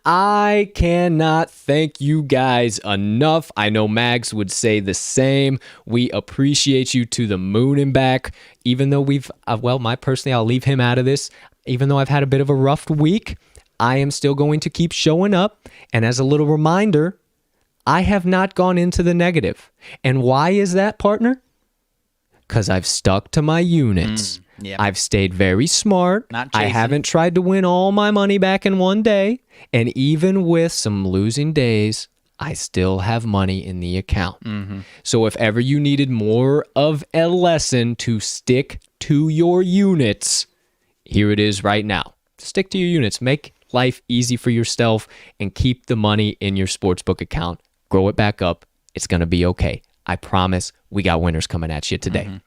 I cannot thank you guys enough. I know Mags would say the same. We appreciate you to the moon and back. Even though personally, I'll leave him out of this. Even though I've had a bit of a rough week, I am still going to keep showing up. And as a little reminder, I have not gone into the negative. And why is that, partner? Because I've stuck to my units. Yep. I've stayed very smart. Not I chasing. haven't tried to win all my money back in one day. And even with some losing days, I still have money in the account. So if ever you needed more of a lesson to stick to your units, here it is right now. Stick to your units. Make life easy for yourself and keep the money in your sportsbook account. Grow it back up. It's going to be okay. I promise we got winners coming at you today.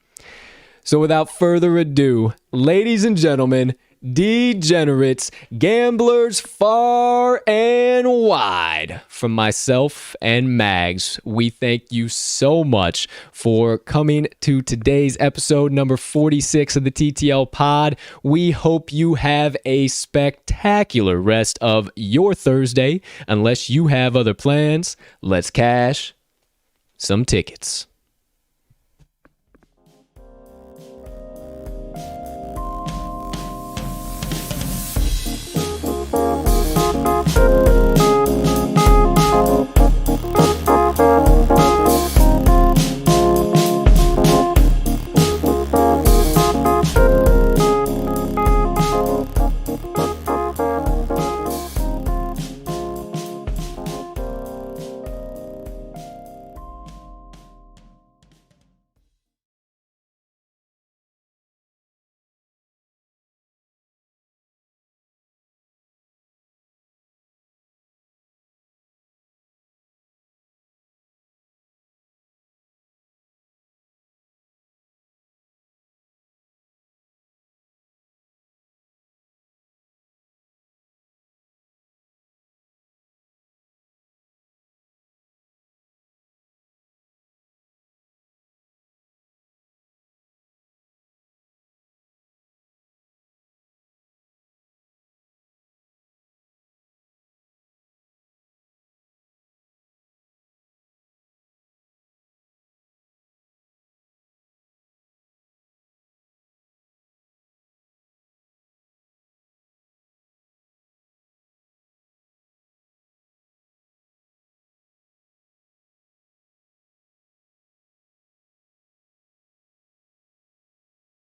So without further ado, ladies and gentlemen, degenerates, gamblers far and wide, from myself and Mags, we thank you so much for coming to today's episode number 46 of the TTL pod. We hope you have a spectacular rest of your Thursday. Unless you have other plans, let's cash some tickets.